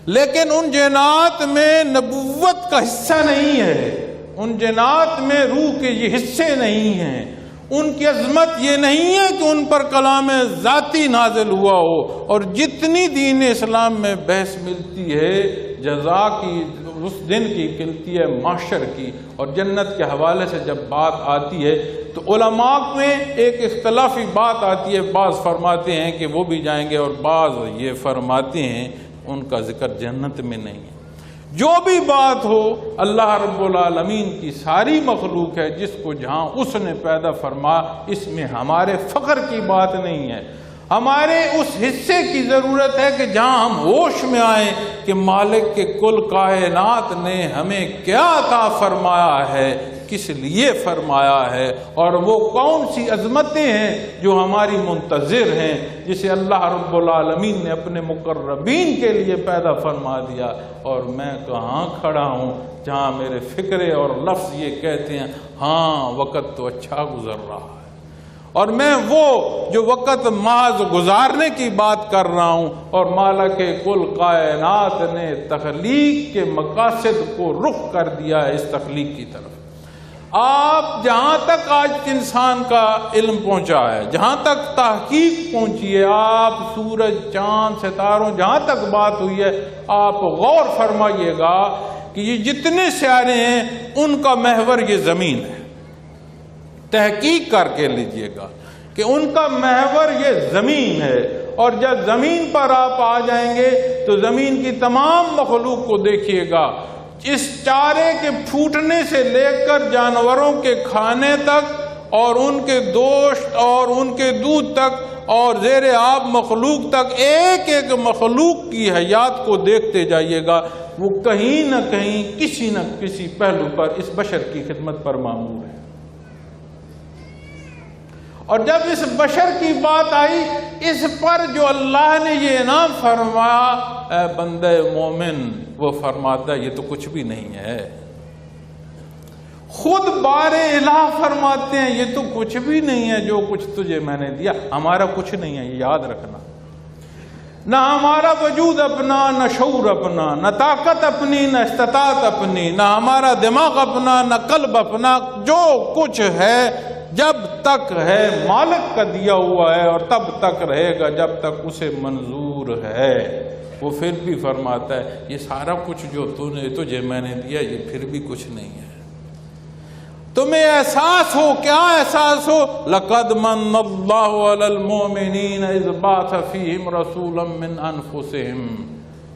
لیکن ان جنات میں نبوت کا حصہ نہیں ہے، ان جنات میں روح کے یہ حصے نہیں ہیں، ان کی عظمت یہ نہیں ہے کہ ان پر کلام ذاتی نازل ہوا ہو۔ اور جتنی دین اسلام میں بحث ملتی ہے جزا کی، اس دن کی ملتی ہے محشر کی، اور جنت کے حوالے سے جب بات آتی ہے تو علماء میں ایک اختلافی بات آتی ہے، بعض فرماتے ہیں کہ وہ بھی جائیں گے اور بعض یہ فرماتے ہیں ان کا ذکر جنت میں نہیں ہے۔ جو بھی بات ہو، اللہ رب العالمین کی ساری مخلوق ہے، جس کو جہاں اس نے پیدا فرما، اس میں ہمارے فخر کی بات نہیں ہے، ہمارے اس حصے کی ضرورت ہے کہ جہاں ہم ہوش میں آئیں کہ مالک کے کل کائنات نے ہمیں کیا عطا فرمایا ہے، کس لیے فرمایا ہے، اور وہ کون سی عظمتیں ہیں جو ہماری منتظر ہیں، جسے اللہ رب العالمین نے اپنے مقربین کے لیے پیدا فرما دیا۔ اور میں کہاں کھڑا ہوں جہاں میرے فکرے اور لفظ یہ کہتے ہیں ہاں وقت تو اچھا گزر رہا ہے، اور میں وہ جو وقت محض گزارنے کی بات کر رہا ہوں، اور مالک کل کائنات نے تخلیق کے مقاصد کو رخ کر دیا ہے اس تخلیق کی طرف۔ آپ جہاں تک آج انسان کا علم پہنچا ہے، جہاں تک تحقیق پہنچی ہے، آپ سورج، چاند، ستاروں، جہاں تک بات ہوئی ہے، آپ غور فرمائیے گا کہ یہ جتنے سیارے ہیں ان کا محور یہ زمین ہے۔ تحقیق کر کے لیجئے گا کہ ان کا محور یہ زمین ہے، اور جب زمین پر آپ آ جائیں گے تو زمین کی تمام مخلوق کو دیکھیے گا، اس چارے کے پھوٹنے سے لے کر جانوروں کے کھانے تک، اور ان کے گوشت اور ان کے دودھ تک، اور زیر آب مخلوق تک، ایک ایک مخلوق کی حیات کو دیکھتے جائیے گا، وہ کہیں نہ کہیں کسی نہ کسی پہلو پر اس بشر کی خدمت پر مامور ہے۔ اور جب اس بشر کی بات آئی، اس پر جو اللہ نے یہ انعام فرمایا، اے بندے مومن، وہ فرماتا ہے یہ تو کچھ بھی نہیں ہے۔ خود بار الہ فرماتے ہیں یہ تو کچھ بھی نہیں ہے جو کچھ تجھے میں نے دیا، ہمارا کچھ نہیں ہے، یہ یاد رکھنا۔ نہ ہمارا وجود اپنا، نہ شعور اپنا، نہ طاقت اپنی، نہ استطاعت اپنی، نہ ہمارا دماغ اپنا، نہ قلب اپنا، جو کچھ ہے جب تک ہے مالک کا دیا ہوا ہے، اور تب تک رہے گا جب تک اسے منظور ہے۔ وہ پھر بھی فرماتا ہے یہ سارا کچھ جو تجھے میں نے دیا یہ پھر بھی کچھ نہیں ہے۔ تمہیں احساس ہو، کیا احساس ہو؟ لَقَدْ مَنَّ اللَّهُ عَلَى الْمُؤْمِنِينَ إِذْ بَعَثَ فِيهِمْ رَسُولًا مِّنْ أَنفُسِهِمْ،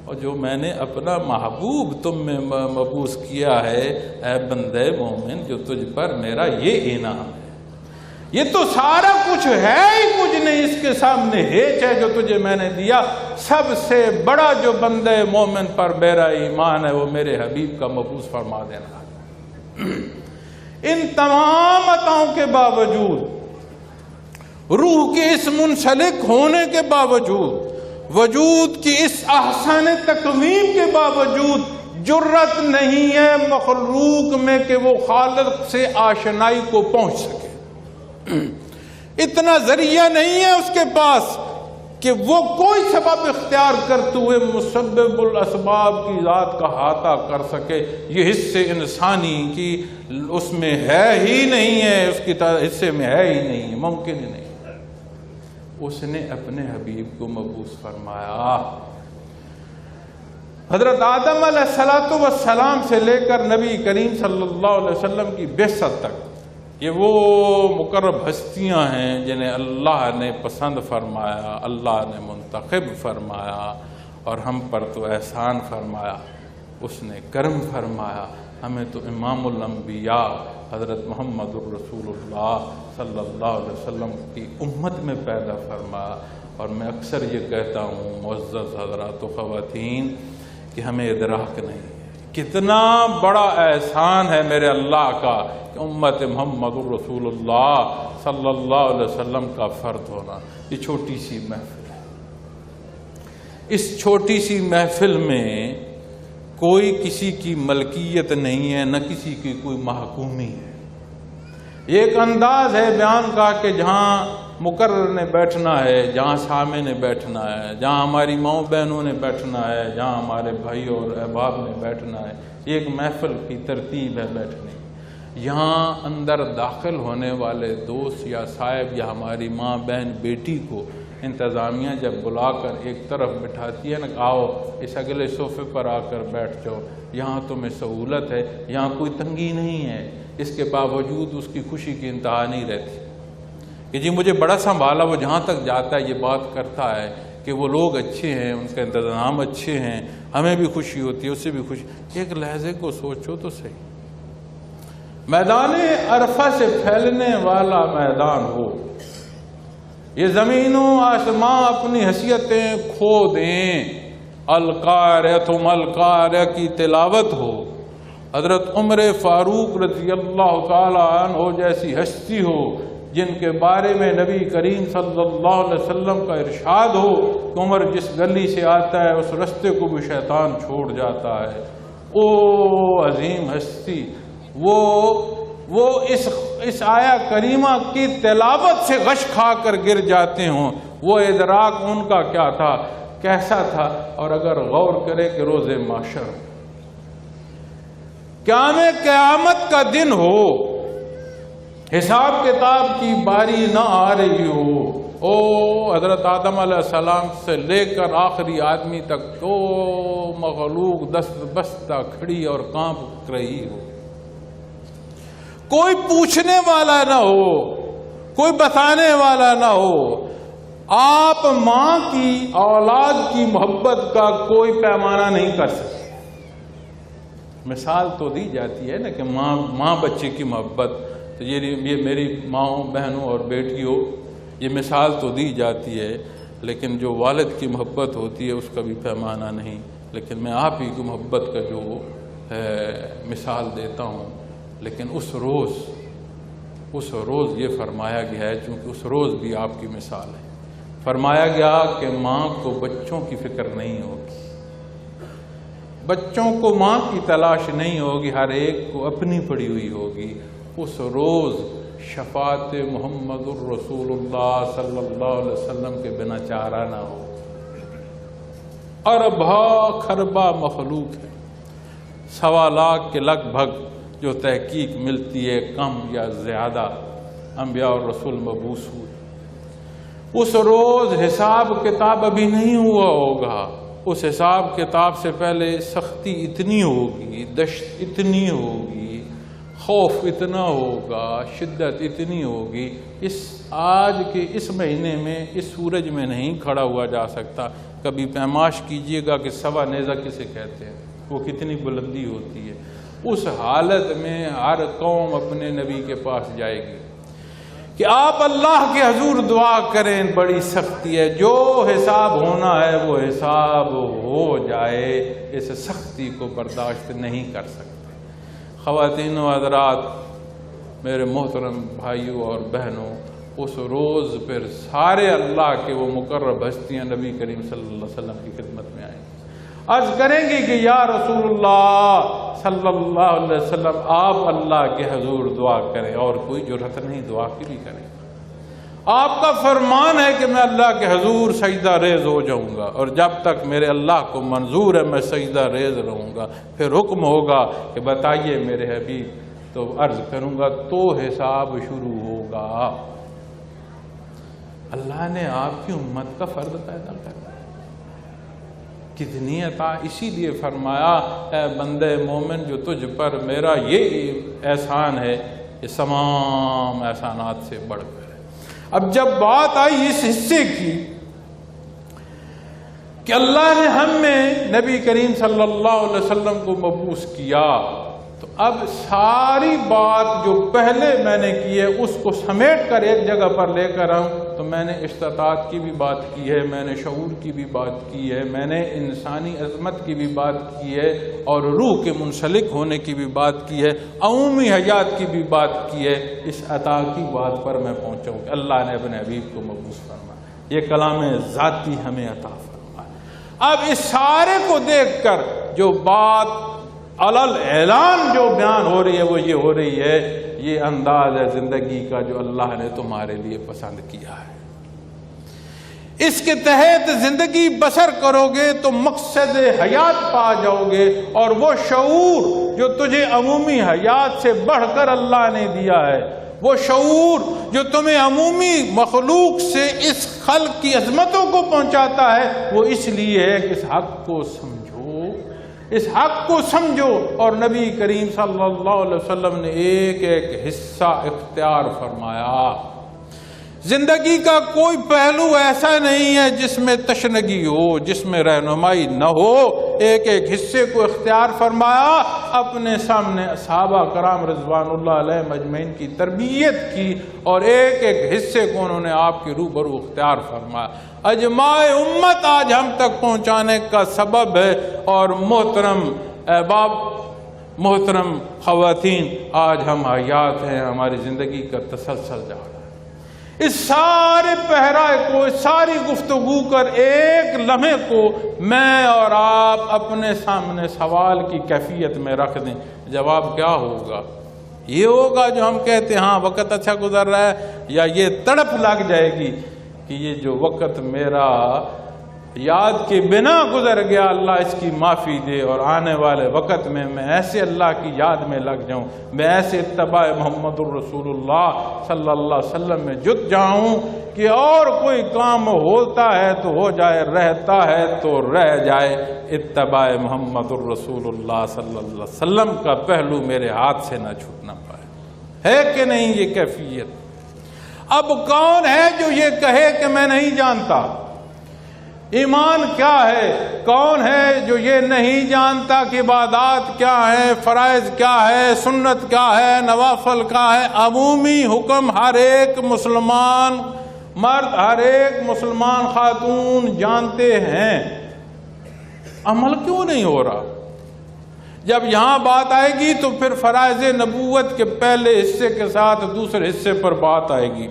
اور جو میں نے اپنا محبوب تم میں مبعوث کیا ہے، اے بندے مومن، جو تجھ پر میرا یہ انعام ہے، یہ تو سارا کچھ ہے ہی کچھ نہیں، اس کے سامنے ہیچ ہے جو تجھے میں نے دیا۔ سب سے بڑا جو بندے مومن پر میرا ایمان ہے وہ میرے حبیب کا مبعوث فرما دینا۔ ان تمام عطاؤں کے باوجود، روح کے اس منسلک ہونے کے باوجود، وجود کی اس احسن تقویم کے باوجود، جرت نہیں ہے مخلوق میں کہ وہ خالق سے آشنائی کو پہنچ سکے۔ اتنا ذریعہ نہیں ہے اس کے پاس کہ وہ کوئی سبب اختیار کرتے ہوئے مسبب الاسباب کی ذات کا احاطہ کر سکے۔ یہ حصے انسانی کی اس میں ہے ہی نہیں ہے، اس کی حصے میں ہے ہی نہیں، ممکن ہی نہیں۔ اس نے اپنے حبیب کو مبعوث فرمایا۔ حضرت آدم علیہ السلام سے لے کر نبی کریم صلی اللہ علیہ وسلم کی بعثت تک، یہ وہ مقرب ہستیاں ہیں جنہیں اللہ نے پسند فرمایا، اللہ نے منتخب فرمایا، اور ہم پر تو احسان فرمایا، اس نے کرم فرمایا، ہمیں تو امام الانبیاء حضرت محمد الرسول اللہ صلی اللہ علیہ وسلم کی امت میں پیدا فرمایا۔ اور میں اکثر یہ کہتا ہوں معزز حضرات و خواتین کہ ہمیں ادراک نہیں ہے کتنا بڑا احسان ہے میرے اللہ کا کہ امت محمد الرسول اللہ صلی اللہ علیہ وسلم کا فرد ہونا۔ یہ چھوٹی سی محفل ہے، اس چھوٹی سی محفل میں کوئی کسی کی ملکیت نہیں ہے، نہ کسی کی کوئی محکومی ہے۔ یہ ایک انداز ہے بیان کا کہ جہاں مقرر نے بیٹھنا ہے، جہاں سامع نے بیٹھنا ہے، جہاں ہماری ماؤں بہنوں نے بیٹھنا ہے، جہاں ہمارے بھائی اور احباب نے بیٹھنا ہے، یہ ایک محفل کی ترتیب ہے بیٹھنے کی۔ یہاں اندر داخل ہونے والے دوست یا صاحب یا ہماری ماں بہن بیٹی کو انتظامیہ جب بلا کر ایک طرف بٹھاتی ہے نا، آؤ اس اگلے صوفے پر آ کر بیٹھ جاؤ، یہاں تمہیں سہولت ہے، یہاں کوئی تنگی نہیں ہے، اس کے باوجود اس کی خوشی کی انتہا نہیں رہتی کہ جی مجھے بڑا سنبھالا، وہ جہاں تک جاتا ہے یہ بات کرتا ہے کہ وہ لوگ اچھے ہیں، ان کا انتظام اچھے ہیں، ہمیں بھی خوشی ہوتی ہے، اس سے بھی خوشی۔ ایک لحظے کو سوچو تو صحیح، میدان عرفہ سے پھیلنے والا میدان ہو، یہ زمین و آسمان اپنی حیثیتیں کھو دیں، القاریہ ثم القاریہ کی تلاوت ہو، حضرت عمر فاروق رضی اللہ تعالی عنہ جیسی ہستی ہو جن کے بارے میں نبی کریم صلی اللہ علیہ وسلم کا ارشاد ہو کہ عمر جس گلی سے آتا ہے اس رستے کو بھی شیطان چھوڑ جاتا ہے، او عظیم ہستی، وہ اس آیا کریمہ کی تلاوت سے غش کھا کر گر جاتے ہوں، وہ ادراک ان کا کیا تھا، کیسا تھا۔ اور اگر غور کرے کہ روز محشر قیامت کا دن ہو، حساب کتاب کی باری نہ آ رہی ہو، او حضرت آدم علیہ السلام سے لے کر آخری آدمی تک تو مخلوق دست بستہ کھڑی اور کانپ رہی ہو، کوئی پوچھنے والا نہ ہو، کوئی بتانے والا نہ ہو، آپ ماں کی اولاد کی محبت کا کوئی پیمانہ نہیں کر سکتے۔ مثال تو دی جاتی ہے نا کہ ماں بچے کی محبت، تو یہ میری ماؤں بہنوں اور بیٹیوں، یہ مثال تو دی جاتی ہے، لیکن جو والد کی محبت ہوتی ہے اس کا بھی پیمانہ نہیں۔ لیکن میں آپ ہی کی محبت کا جو مثال دیتا ہوں، لیکن اس روز یہ فرمایا گیا ہے، چونکہ اس روز بھی آپ کی مثال ہے، فرمایا گیا کہ ماں کو بچوں کی فکر نہیں ہوگی، بچوں کو ماں کی تلاش نہیں ہوگی، ہر ایک کو اپنی پڑی ہوئی ہوگی۔ اس روز شفاعت محمد الرسول اللہ صلی اللہ علیہ وسلم کے بنا چارہ نہ ہو، اربا خربا مخلوق ہے، 1.25 لاکھ کے لگ بھگ جو تحقیق ملتی ہے، کم یا زیادہ انبیاء اور رسول مبعوث ہوئے۔ اس روز حساب کتاب ابھی نہیں ہوا ہوگا، اس حساب کتاب سے پہلے سختی اتنی ہوگی، دشت اتنی ہوگی، خوف اتنا ہوگا، شدت اتنی ہوگی، آج کے اس مہینے میں اس سورج میں نہیں کھڑا ہوا جا سکتا۔ کبھی پیمائش کیجئے گا کہ سوا نیزہ کسے کہتے ہیں، وہ کتنی بلندی ہوتی ہے۔ اس حالت میں ہر قوم اپنے نبی کے پاس جائے گی کہ آپ اللہ کے حضور دعا کریں، بڑی سختی ہے، جو حساب ہونا ہے وہ حساب ہو جائے، اس سختی کو برداشت نہیں کر سکتے۔ خواتین و حضرات، میرے محترم بھائیوں اور بہنوں، اس روز پھر سارے اللہ کے وہ مقرب ہستیاں نبی کریم صلی اللہ علیہ وسلم کی خدمت میں آئیں گی، عرض کریں گی کہ یا رسول اللہ صلی اللہ علیہ وسلم آپ اللہ کے حضور دعا کریں، اور کوئی جرأت نہیں دعا کی بھی کریں۔ آپ کا فرمان ہے کہ میں اللہ کے حضور سجدہ ریز ہو جاؤں گا، اور جب تک میرے اللہ کو منظور ہے میں سجدہ ریز رہوں گا۔ پھر حکم ہوگا کہ بتائیے میرے حبیب، تو عرض کروں گا تو حساب شروع ہوگا۔ اللہ نے آپ کی امت کا فرد پیدا کر دیا، کتنی عطا، اسی لیے فرمایا اے بندے مومن جو تجھ پر میرا یہ احسان ہے یہ تمام احسانات سے بڑھ کر ہے۔ اب جب بات آئی اس حصے کی کہ اللہ نے ہم میں نبی کریم صلی اللہ علیہ وسلم کو مبعوث کیا، تو اب ساری بات جو پہلے میں نے کی ہے اس کو سمیٹ کر ایک جگہ پر لے کر آؤں، تو میں نے استطاعت کی بھی بات کی ہے، میں نے شعور کی بھی بات کی ہے، میں نے انسانی عظمت کی بھی بات کی ہے، اور روح کے منسلک ہونے کی بھی بات کی ہے، عمومی حیات کی بھی بات کی ہے۔ اس عطا کی بات پر میں پہنچا ہوں کہ اللہ نے اپنے حبیب کو مبعوث فرمایا، یہ کلام ذاتی ہمیں عطا فرمایا۔ اب اس سارے کو دیکھ کر جو بات علل اعلان جو بیان ہو رہی ہے وہ یہ ہو رہی ہے، یہ انداز ہے زندگی کا جو اللہ نے تمہارے لیے پسند کیا ہے، اس کے تحت زندگی بسر کرو گے تو مقصد حیات پا جاؤ گے، اور وہ شعور جو تجھے عمومی حیات سے بڑھ کر اللہ نے دیا ہے، وہ شعور جو تمہیں عمومی مخلوق سے اس خلق کی عظمتوں کو پہنچاتا ہے، وہ اس لیے ہے کہ اس حق کو سمجھو، اس حق کو سمجھو۔ اور نبی کریم صلی اللہ علیہ وسلم نے ایک ایک حصہ اختیار فرمایا۔ زندگی کا کوئی پہلو ایسا نہیں ہے جس میں تشنگی ہو، جس میں رہنمائی نہ ہو، ایک ایک حصے کو اختیار فرمایا، اپنے سامنے صحابہ کرام رضوان اللہ علیہ مجمعین کی تربیت کی، اور ایک ایک حصے کو انہوں نے آپ کے روبرو اختیار فرمایا۔ اجماع امت آج ہم تک پہنچانے کا سبب ہے، اور محترم احباب، محترم خواتین، آج ہم حیات ہیں، ہماری زندگی کا تسلسل جا رہا ہے۔ اس سارے پہرائے کو، اس ساری گفتگو کر ایک لمحے کو میں اور آپ اپنے سامنے سوال کی کیفیت میں رکھ دیں، جواب کیا ہوگا؟ یہ ہوگا جو ہم کہتے ہیں ہاں وقت اچھا گزر رہا ہے، یا یہ تڑپ لگ جائے گی کہ یہ جو وقت میرا یاد کے بنا گزر گیا اللہ اس کی معافی دے، اور آنے والے وقت میں ایسے اللہ کی یاد میں لگ جاؤں، میں ایسے اتباع محمد الرسول اللہ صلی اللہ علیہ وسلم میں جت جاؤں کہ اور کوئی کام ہوتا ہے تو ہو جائے، رہتا ہے تو رہ جائے، اتباع محمد الرسول اللہ صلی اللہ علیہ وسلم کا پہلو میرے ہاتھ سے نہ چھوٹنا پائے۔ ہے کہ نہیں یہ کیفیت؟ اب کون ہے جو یہ کہے کہ میں نہیں جانتا ایمان کیا ہے؟ کون ہے جو یہ نہیں جانتا کہ عبادات کیا ہے، فرائض کیا ہے، سنت کیا ہے، نوافل کیا ہے؟ عمومی حکم ہر ایک مسلمان مرد، ہر ایک مسلمان خاتون جانتے ہیں، عمل کیوں نہیں ہو رہا؟ جب یہاں بات آئے گی تو پھر فرائض نبوت کے پہلے حصے کے ساتھ دوسرے حصے پر بات آئے گی۔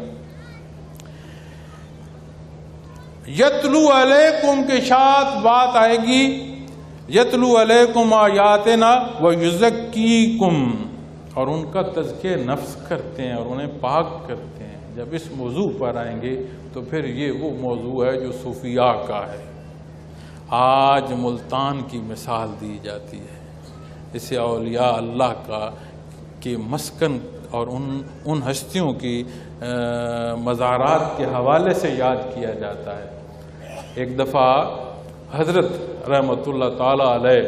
یتلو علیکم کے ساتھ بات آئے گی، یتلو علیکم آیاتنا ویزکیکم، اور ان کا تزکیہ نفس کرتے ہیں اور انہیں پاک کرتے ہیں۔ جب اس موضوع پر آئیں گے تو پھر یہ وہ موضوع ہے جو صوفیاء کا ہے۔ آج ملتان کی مثال دی جاتی ہے، اسے اولیاء اللہ کے مسکن اور ان ہستیوں کی مزارات کے حوالے سے یاد کیا جاتا ہے۔ ایک دفعہ حضرت رحمۃ اللہ تعالیٰ علیہ،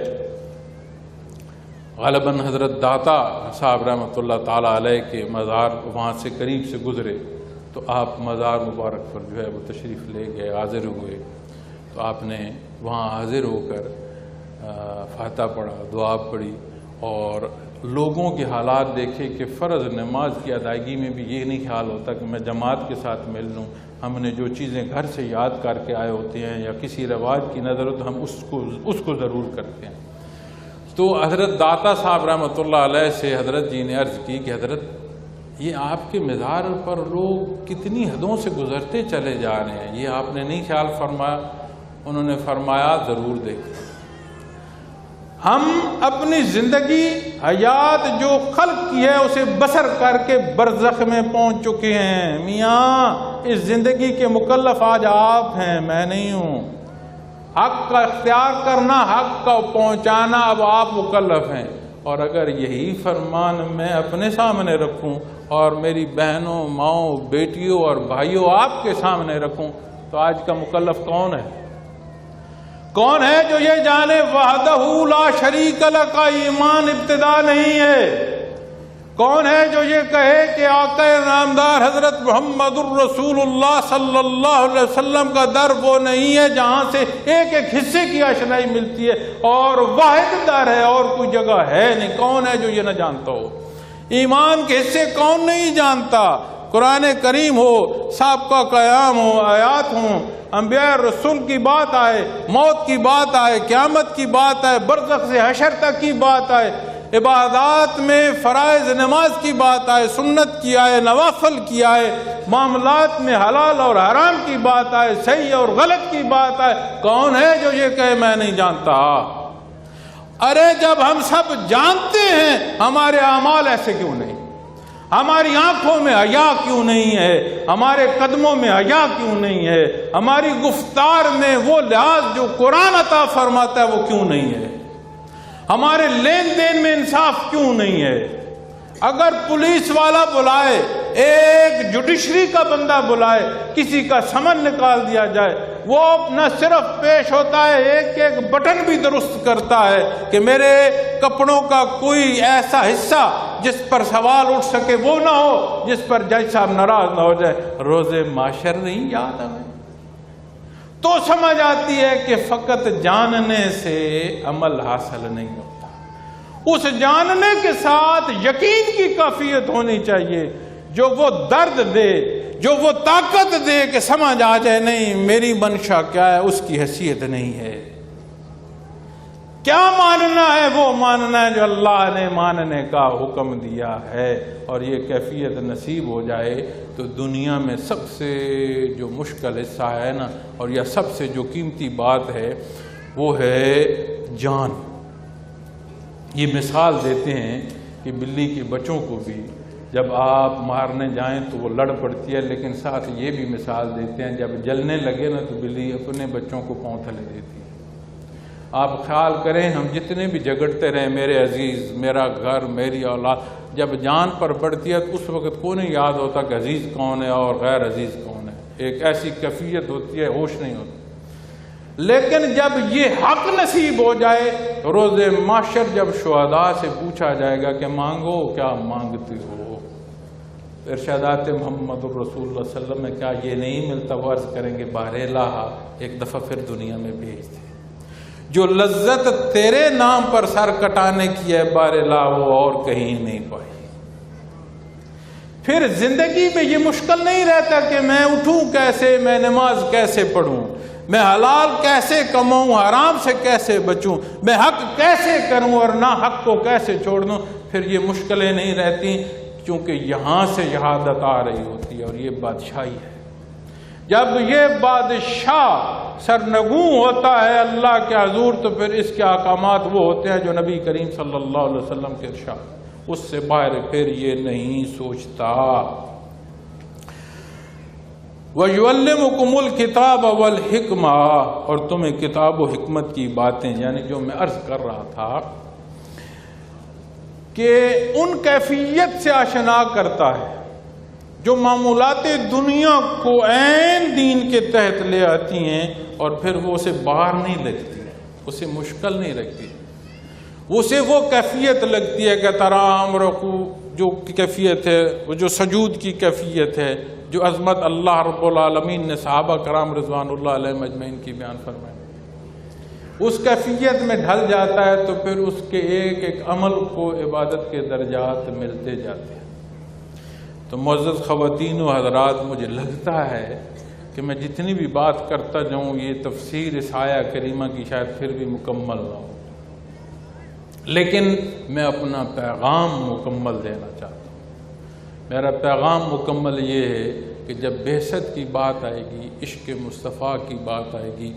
غالباً حضرت داتا صاحب رحمۃ اللہ تعالیٰ علیہ کے مزار وہاں سے قریب سے گزرے، تو آپ مزار مبارک پر جو ہے وہ تشریف لے گئے، حاضر ہوئے، تو آپ نے وہاں حاضر ہو کر فاتحہ پڑھا، دعا پڑھی، اور لوگوں کے حالات دیکھے کہ فرض نماز کی ادائیگی میں بھی یہ نہیں خیال ہوتا کہ میں جماعت کے ساتھ مل لوں، ہم نے جو چیزیں گھر سے یاد کر کے آئے ہوتے ہیں یا کسی رواج کی نظر ہو تو ہم اس کو ضرور کرتے ہیں۔ تو حضرت داتا صاحب رحمۃ اللہ علیہ سے حضرت جی نے عرض کی کہ حضرت یہ آپ کے مزار پر لوگ کتنی حدوں سے گزرتے چلے جا رہے ہیں، یہ آپ نے نہیں خیال فرمایا؟ انہوں نے فرمایا ضرور دیکھیں، ہم اپنی زندگی حیات جو خلق کی ہے اسے بسر کر کے برزخ میں پہنچ چکے ہیں۔ میاں اس زندگی کے مکلف آج آپ ہیں، میں نہیں ہوں۔ حق کا اختیار کرنا، حق کا پہنچانا اب آپ مکلف ہیں، اور اگر یہی فرمان میں اپنے سامنے رکھوں اور میری بہنوں، ماؤں، بیٹیوں اور بھائیوں آپ کے سامنے رکھوں تو آج کا مکلف کون ہے؟ کون ہے جو یہ جانے وحدہ لا شریک لہ کا ایمان ابتدا نہیں ہے؟ کون ہے جو یہ کہے کہ آقا نامدار حضرت محمد الرسول اللہ صلی اللہ علیہ وسلم کا در وہ نہیں ہے جہاں سے ایک ایک حصے کی آشنائی ملتی ہے اور واحد در ہے اور کوئی جگہ ہے نہیں؟ کون ہے جو یہ نہ جانتا ہو؟ ایمان کے حصے کون نہیں جانتا؟ قرآن کریم ہو، سابقہ قیام ہو، آیات ہوں، انبیاء رسول کی بات آئے، موت کی بات آئے، قیامت کی بات آئے، برزخ سے حشر تک کی بات آئے، عبادات میں فرائض نماز کی بات آئے، سنت کی آئے، نوافل کی آئے، معاملات میں حلال اور حرام کی بات آئے، صحیح اور غلط کی بات آئے، کون ہے جو یہ کہے میں نہیں جانتا؟ ارے جب ہم سب جانتے ہیں ہمارے اعمال ایسے کیوں نہیں؟ ہماری آنکھوں میں حیا کیوں نہیں ہے؟ ہمارے قدموں میں حیا کیوں نہیں ہے؟ ہماری گفتار میں وہ لحاظ جو قرآن عطا فرماتا ہے وہ کیوں نہیں ہے؟ ہمارے لین دین میں انصاف کیوں نہیں ہے؟ اگر پولیس والا بلائے، ایک جوڈیشری کا بندہ بلائے، کسی کا سمن نکال دیا جائے، وہ نہ صرف پیش ہوتا ہے، ایک ایک بٹن بھی درست کرتا ہے کہ میرے کپڑوں کا کوئی ایسا حصہ جس پر سوال اٹھ سکے وہ نہ ہو، جس پر جج صاحب ناراض نہ ہو جائے۔ روز محشر نہیں یاد ہمیں؟ تو سمجھ آتی ہے کہ فقط جاننے سے عمل حاصل نہیں ہوتا، اس جاننے کے ساتھ یقین کی کیفیت ہونی چاہیے جو وہ درد دے، جو وہ طاقت دے کہ سمجھ آ جائے نہیں میری منشا کیا ہے، اس کی حیثیت نہیں ہے۔ کیا ماننا ہے؟ وہ ماننا ہے جو اللہ نے ماننے کا حکم دیا ہے، اور یہ کیفیت نصیب ہو جائے تو دنیا میں سب سے جو مشکل حصہ ہے نا، اور یہ سب سے جو قیمتی بات ہے وہ ہے جان۔ یہ مثال دیتے ہیں کہ بلی کے بچوں کو بھی جب آپ مارنے جائیں تو وہ لڑ پڑتی ہے، لیکن ساتھ یہ بھی مثال دیتے ہیں جب جلنے لگے نا تو بلی اپنے بچوں کو پاؤں تلے دیتی ہے۔ آپ خیال کریں ہم جتنے بھی جھگڑتے رہیں میرے عزیز، میرا گھر، میری اولاد، جب جان پر پڑتی ہے تو اس وقت کو نہیں یاد ہوتا کہ عزیز کون ہے اور غیر عزیز کون ہے، ایک ایسی کیفیت ہوتی ہے ہوش نہیں ہوتا۔ لیکن جب یہ حق نصیب ہو جائے، روز محشر جب شہداء سے پوچھا جائے گا کہ مانگو کیا مانگتے ہو، ارشادات محمد الرسول اللہ صلی اللہ علیہ وسلم میں کیا یہ نہیں ملتا؟ وہ عرض کریں گے بار الہ ایک دفعہ پھر دنیا میں بھیج دے، جو لذت تیرے نام پر سر کٹانے کی ہے بار الہ وہ اور کہیں نہیں پائی۔ پھر زندگی میں یہ مشکل نہیں رہتا کہ میں اٹھوں کیسے، میں نماز کیسے پڑھوں، میں حلال کیسے کماؤں، حرام سے کیسے بچوں، میں حق کیسے کروں اور نہ حق کو کیسے چھوڑ دوں۔ پھر یہ مشکلیں نہیں رہتی، کیونکہ یہاں سے شہادت آ رہی ہوتی ہے، اور یہ بادشاہی ہے۔ جب یہ بادشاہ سرنگوں ہوتا ہے اللہ کے حضور تو پھر اس کے احکامات وہ ہوتے ہیں جو نبی کریم صلی اللہ علیہ وسلم کے ارشاد، اس سے باہر پھر یہ نہیں سوچتا۔ وَيُعَلِّمُكُمُ الْكِتَابَ وَالْحِكْمَةَ، اور تمہیں کتاب و حکمت کی باتیں، یعنی جو میں عرض کر رہا تھا کہ ان کیفیت سے آشنا کرتا ہے جو معمولات دنیا کو عین دین کے تحت لے آتی ہیں، اور پھر وہ اسے باہر نہیں لگتی، اسے مشکل نہیں لگتی، اسے وہ کیفیت لگتی ہے کہ ترام رکوع جو کیفیت ہے، وہ جو سجود کی کیفیت ہے، جو عظمت اللہ رب العالمین نے صحابہ کرام رضوان اللہ علیہ مجمعین کی بیان فرمائی، اس کیفیت میں ڈھل جاتا ہے تو پھر اس کے ایک ایک عمل کو عبادت کے درجات ملتے جاتے ہیں۔ تو معزز خواتین و حضرات، مجھے لگتا ہے کہ میں جتنی بھی بات کرتا جاؤں یہ تفسیر اس آیہ کریمہ کی شاید پھر بھی مکمل نہ ہو، لیکن میں اپنا پیغام مکمل دینا چاہتا ہوں۔ میرا پیغام مکمل یہ ہے کہ جب بعثت کی بات آئے گی، عشق مصطفیٰ کی بات آئے گی،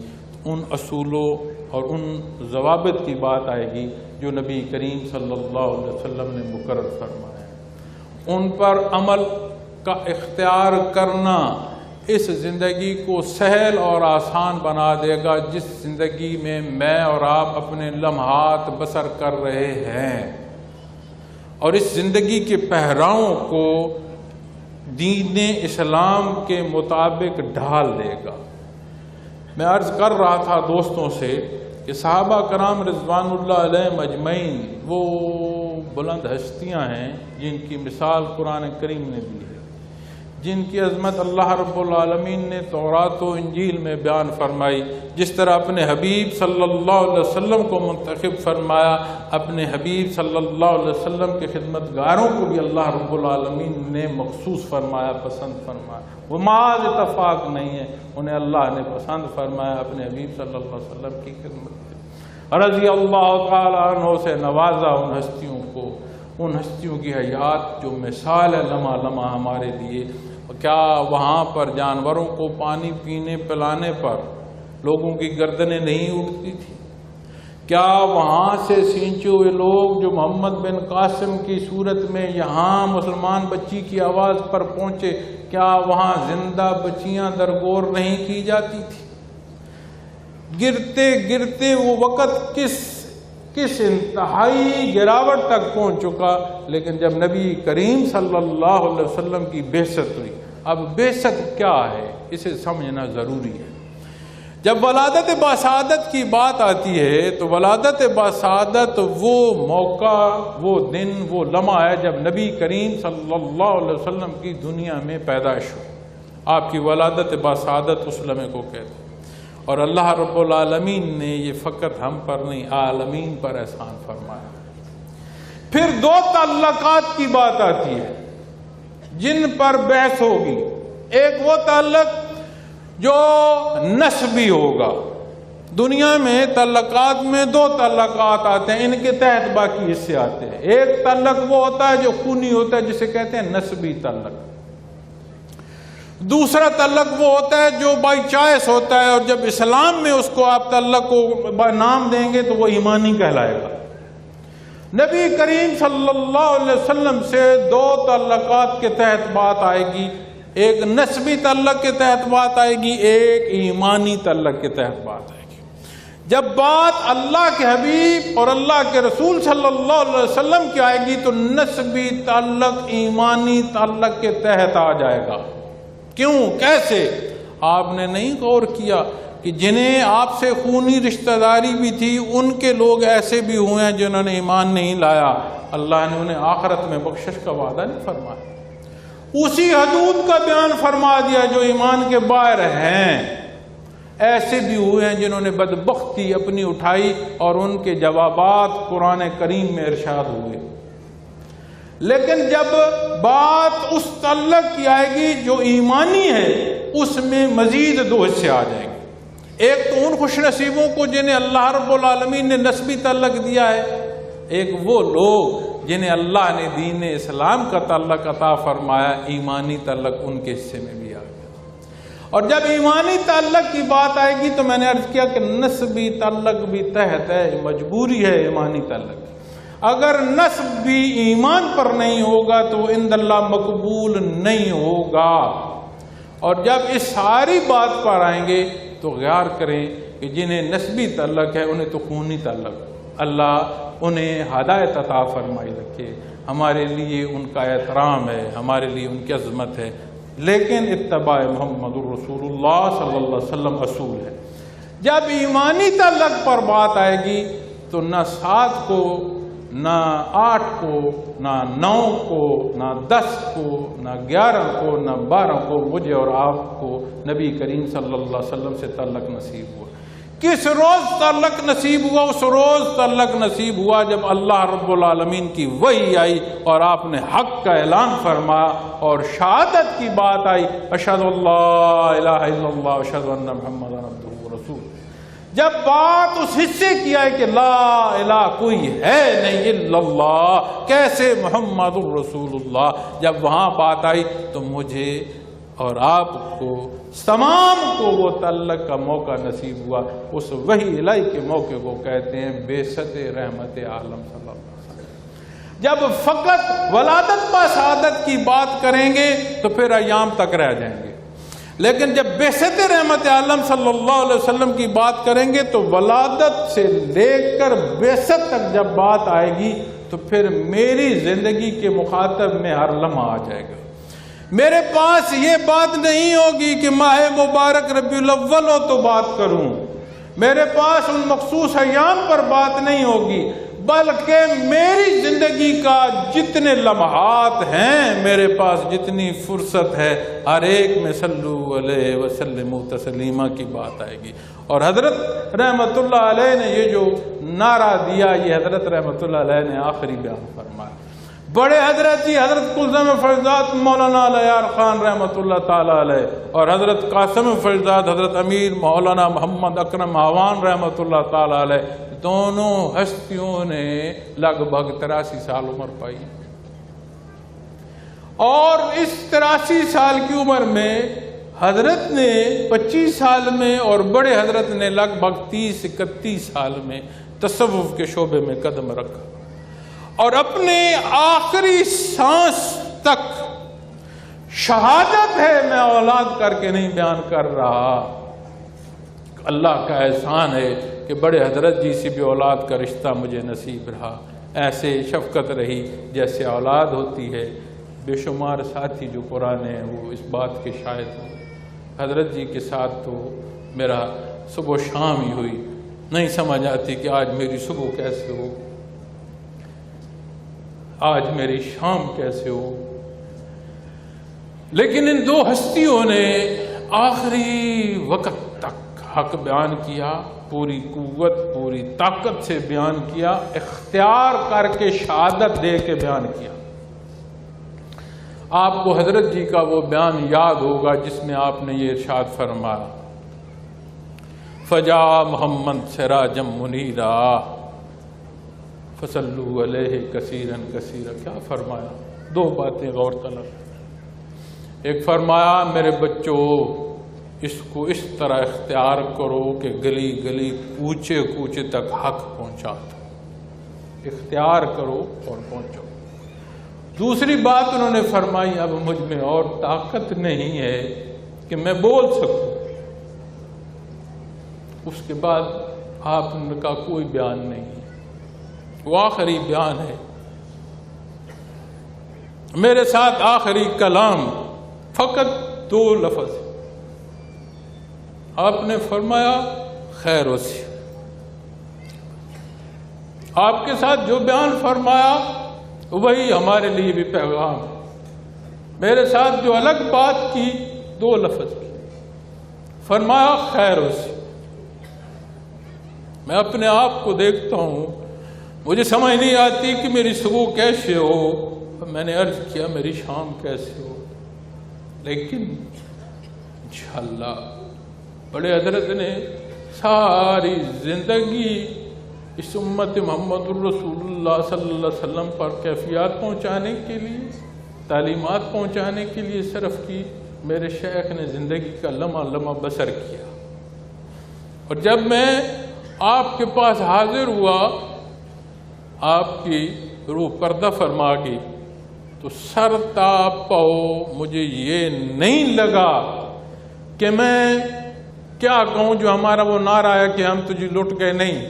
ان اصولوں اور ان ضوابط کی بات آئے گی جو نبی کریم صلی اللہ علیہ وسلم نے مقرر فرمایا ہے۔ ان پر عمل کا اختیار کرنا اس زندگی کو سہل اور آسان بنا دے گا جس زندگی میں اور آپ اپنے لمحات بسر کر رہے ہیں، اور اس زندگی کے پہراؤں کو دین اسلام کے مطابق ڈھال دے گا۔ میں عرض کر رہا تھا دوستوں سے کہ صحابہ کرام رضوان اللہ علیہ مجمعین وہ بلند ہستیاں ہیں جن کی مثال قرآن کریم نے دی ہے، جن کی عظمت اللہ رب العالمین نے تورات و انجیل میں بیان فرمائی، جس طرح اپنے حبیب صلی اللہ علیہ وسلم کو منتخب فرمایا، اپنے حبیب صلی اللہ علیہ وسلم کے خدمتگاروں کو بھی اللہ رب العالمین نے مخصوص فرمایا، پسند فرمایا، وہ محض اتفاق نہیں ہے، انہیں اللہ نے پسند فرمایا اپنے حبیب صلی اللہ علیہ وسلم کی خدمت میں۔ رضی اللہ تعالیٰ عنہ سے نوازا ان ہستیوں کو، ان ہستیوں کی حیات جو مثال ہے لمحہ لمحہ ہمارے لیے۔ کیا وہاں پر جانوروں کو پانی پینے پلانے پر لوگوں کی گردنیں نہیں اٹھتی تھی؟ کیا وہاں سے سینچے ہوئے لوگ جو محمد بن قاسم کی صورت میں یہاں مسلمان بچی کی آواز پر پہنچے، کیا وہاں زندہ بچیاں درگور نہیں کی جاتی تھی؟ گرتے گرتے وہ وقت کس انتہائی گراوٹ تک پہنچ چکا، لیکن جب نبی کریم صلی اللہ علیہ وسلم کی بعثت ہوئی، اب بعثت کیا ہے اسے سمجھنا ضروری ہے۔ جب ولادت باسعادت کی بات آتی ہے تو ولادت باسعادت وہ موقع، وہ دن، وہ لمحہ ہے جب نبی کریم صلی اللہ علیہ وسلم کی دنیا میں پیدائش ہو۔ آپ کی ولادت باسعادت اس لمحے کو کہتے ہیں، اور اللہ رب العالمین نے یہ فقط ہم پر نہیں عالمین پر احسان فرمایا۔ پھر دو تعلقات کی بات آتی ہے جن پر بحث ہوگی۔ ایک وہ تعلق جو نسبی ہوگا، دنیا میں تعلقات میں دو تعلقات آتے ہیں، ان کے تحت باقی حصے آتے ہیں۔ ایک تعلق وہ ہوتا ہے جو خونی ہوتا ہے جسے کہتے ہیں نسبی تعلق، دوسرا تعلق وہ ہوتا ہے جو بائی چوائس ہوتا ہے، اور جب اسلام میں اس کو آپ تعلق کو نام دیں گے تو وہ ایمانی کہلائے گا۔ نبی کریم صلی اللہ علیہ وسلم سے دو تعلقات کے تحت بات آئے گی، ایک نسبی تعلق کے تحت بات آئے گی، ایک ایمانی تعلق کے تحت بات آئے گی۔ جب بات اللہ کے حبیب اور اللہ کے رسول صلی اللہ علیہ وسلم کی آئے گی تو نسبی تعلق ایمانی تعلق کے تحت آ جائے گا۔ کیوں؟ کیسے؟ آپ نے نہیں غور کیا کہ جنہیں آپ سے خونی رشتہ داری بھی تھی ان کے لوگ ایسے بھی ہوئے ہیں جنہوں نے ایمان نہیں لایا، اللہ نے انہیں آخرت میں بخشش کا وعدہ نہیں فرمایا، اسی حدود کا بیان فرما دیا جو ایمان کے باہر ہیں۔ ایسے بھی ہوئے ہیں جنہوں نے بدبختی اپنی اٹھائی اور ان کے جوابات قرآن کریم میں ارشاد ہوئے۔ لیکن جب بات اس تعلق کی آئے گی جو ایمانی ہے، اس میں مزید دو حصے آ جائیں گے۔ ایک تو ان خوش نصیبوں کو جنہیں اللہ رب العالمین نے نسبی تعلق دیا ہے، ایک وہ لوگ جنہیں اللہ نے دین اسلام کا تعلق عطا فرمایا، ایمانی تعلق ان کے حصے میں بھی آ گیا۔ اور جب ایمانی تعلق کی بات آئے گی تو میں نے عرض کیا کہ نسبی تعلق بھی تحت ہے، مجبوری ہے ایمانی تعلق۔ اگر نسب بھی ایمان پر نہیں ہوگا تو عند اللہ مقبول نہیں ہوگا۔ اور جب اس ساری بات پر آئیں گے تو غور کریں کہ جنہیں نسبی تعلق ہے انہیں تو خونی تعلق، اللہ انہیں ہدایت عطا فرمائی رکھے، ہمارے لیے ان کا احترام ہے، ہمارے لیے ان کی عظمت ہے، لیکن اتباع محمد الرسول اللہ صلی اللہ علیہ وسلم اصول ہے۔ جب ایمانی تعلق پر بات آئے گی تو نہ 7 کو، نہ 8 کو، نہ 9 کو، نہ 10 کو، نہ 11 کو، نہ 12 کو مجھے اور آپ کو نبی کریم صلی اللہ علیہ وسلم سے تعلق نصیب ہوا۔ کس روز تعلق نصیب ہوا؟ اس روز تعلق نصیب ہوا جب اللہ رب العالمین کی وحی آئی اور آپ نے حق کا اعلان فرمایا اور شہادت کی بات آئی، اشہد اللہ الہ الا اللہ اشہد ان محمد عبدہ ورسولہ۔ جب بات اس حصے کی آئی کہ لا الہ کوئی ہے نہیں الا اللہ، کیسے محمد الرسول اللہ، جب وہاں بات آئی تو مجھے اور آپ کو تمام کو وہ تعلق کا موقع نصیب ہوا۔ اس وحی الہی کے موقع کو کہتے ہیں بعثت رحمت عالم صلی اللہ علیہ وسلم۔ جب فقط ولادت باسعادت کی بات کریں گے تو پھر ایام تک رہ جائیں گے، لیکن جب بعثت رحمت عالم صلی اللہ علیہ وسلم کی بات کریں گے تو ولادت سے لے کر بعثت تک جب بات آئے گی تو پھر میری زندگی کے مخاطب میں ہر لمحہ آ جائے گا۔ میرے پاس یہ بات نہیں ہوگی کہ ماہ مبارک ربیع الاول ہو تو بات کروں، میرے پاس ان مخصوص ایام پر بات نہیں ہوگی، بلکہ میری زندگی کا جتنے لمحات ہیں، میرے پاس جتنی فرصت ہے، ہر ایک میں صلو علیہ وسلم تسلیما کی بات آئے گی۔ اور حضرت رحمت اللہ علیہ نے یہ جو نعرہ دیا، یہ حضرت رحمت اللہ علیہ نے آخری بیان فرمایا۔ بڑے حضرت جی حضرت کلزم فیضات مولانا علیار خان رحمۃ اللہ تعالیٰ علیہ اور حضرت قاسم فیضات حضرت امیر مولانا محمد اکرم آوان رحمۃ اللہ تعالیٰ علیہ، دونوں ہستیوں نے لگ بھگ 83 سال عمر پائی، اور اس 83 سال کی عمر میں حضرت نے 25 سال میں اور بڑے حضرت نے لگ بھگ 30-31 سال میں تصوف کے شعبے میں قدم رکھا، اور اپنے آخری سانس تک شہادت ہے میں اولاد کر کے نہیں بیان کر رہا، اللہ کا احسان ہے کہ بڑے حضرت جی سے بھی اولاد کا رشتہ مجھے نصیب رہا، ایسے شفقت رہی جیسے اولاد ہوتی ہے۔ بے شمار ساتھی جو پرانے ہیں وہ اس بات کے شاہد ہوں، حضرت جی کے ساتھ تو میرا صبح و شام ہی ہوئی، نہیں سمجھ آتی کہ آج میری صبح کیسے ہو، آج میری شام کیسے ہو۔ لیکن ان دو ہستیوں نے آخری وقت تک حق بیان کیا، پوری قوت پوری طاقت سے بیان کیا، اختیار کر کے شہادت دے کے بیان کیا۔ آپ کو حضرت جی کا وہ بیان یاد ہوگا جس میں آپ نے یہ ارشاد فرمایا، فجا محمد سراجم منیرا فصلوا علیہ کثیرا کثیرا۔ کیا فرمایا؟ دو باتیں غور طلب۔ ایک فرمایا میرے بچوں اس کو اس طرح اختیار کرو کہ گلی گلی کوچے کوچے تک حق پہنچا دو، اختیار کرو اور پہنچو۔ دوسری بات انہوں نے فرمائی اب مجھ میں اور طاقت نہیں ہے کہ میں بول سکوں۔ اس کے بعد آپ کا کوئی بیان نہیں ہے، وہ آخری بیان ہے۔ میرے ساتھ آخری کلام فقط 2 لفظ، آپ نے فرمایا خیر وسی۔ آپ کے ساتھ جو بیان فرمایا وہی ہمارے لیے بھی پیغام ہے۔ میرے ساتھ جو الگ بات کی 2 لفظ کی، فرمایا خیر وسی۔ میں اپنے آپ کو دیکھتا ہوں، مجھے سمجھ نہیں آتی کہ میری صبح کیسے ہو، میں نے عرض کیا میری شام کیسے ہو، لیکن انشاءاللہ بڑے حضرت نے ساری زندگی اس امت محمد الرسول اللہ صلی اللہ علیہ وسلم پر کیفیات پہنچانے کے لیے، تعلیمات پہنچانے کے لیے صرف کی۔ میرے شیخ نے زندگی کا لمحہ لمحہ بسر کیا، اور جب میں آپ کے پاس حاضر ہوا، آپ کی روح پردہ فرما گئی، تو سر تا پاؤ مجھے یہ نہیں لگا کہ میں کیا کہوں جو ہمارا وہ نعرہ ہے کہ ہم تجھے لٹ گئے، نہیں،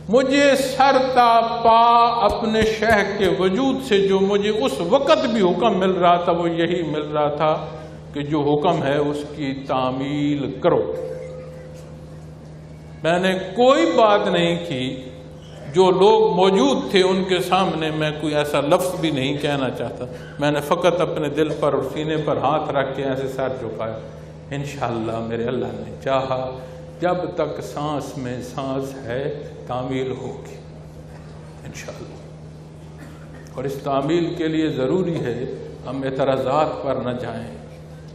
مجھے سر تا پا اپنے شیخ کے وجود سے جو مجھے اس وقت بھی حکم مل رہا تھا وہ یہی مل رہا تھا کہ جو حکم ہے اس کی تعمیل کرو۔ میں نے کوئی بات نہیں کی، جو لوگ موجود تھے ان کے سامنے میں کوئی ایسا لفظ بھی نہیں کہنا چاہتا، میں نے فقط اپنے دل پر اور سینے پر ہاتھ رکھ کے ایسے سر جھکایا، انشاءاللہ میرے اللہ نے چاہا جب تک سانس میں سانس ہے تعمیل ہوگی انشاءاللہ۔ اور اس تعمیل کے لیے ضروری ہے ہم اعتراضات پر نہ جائیں،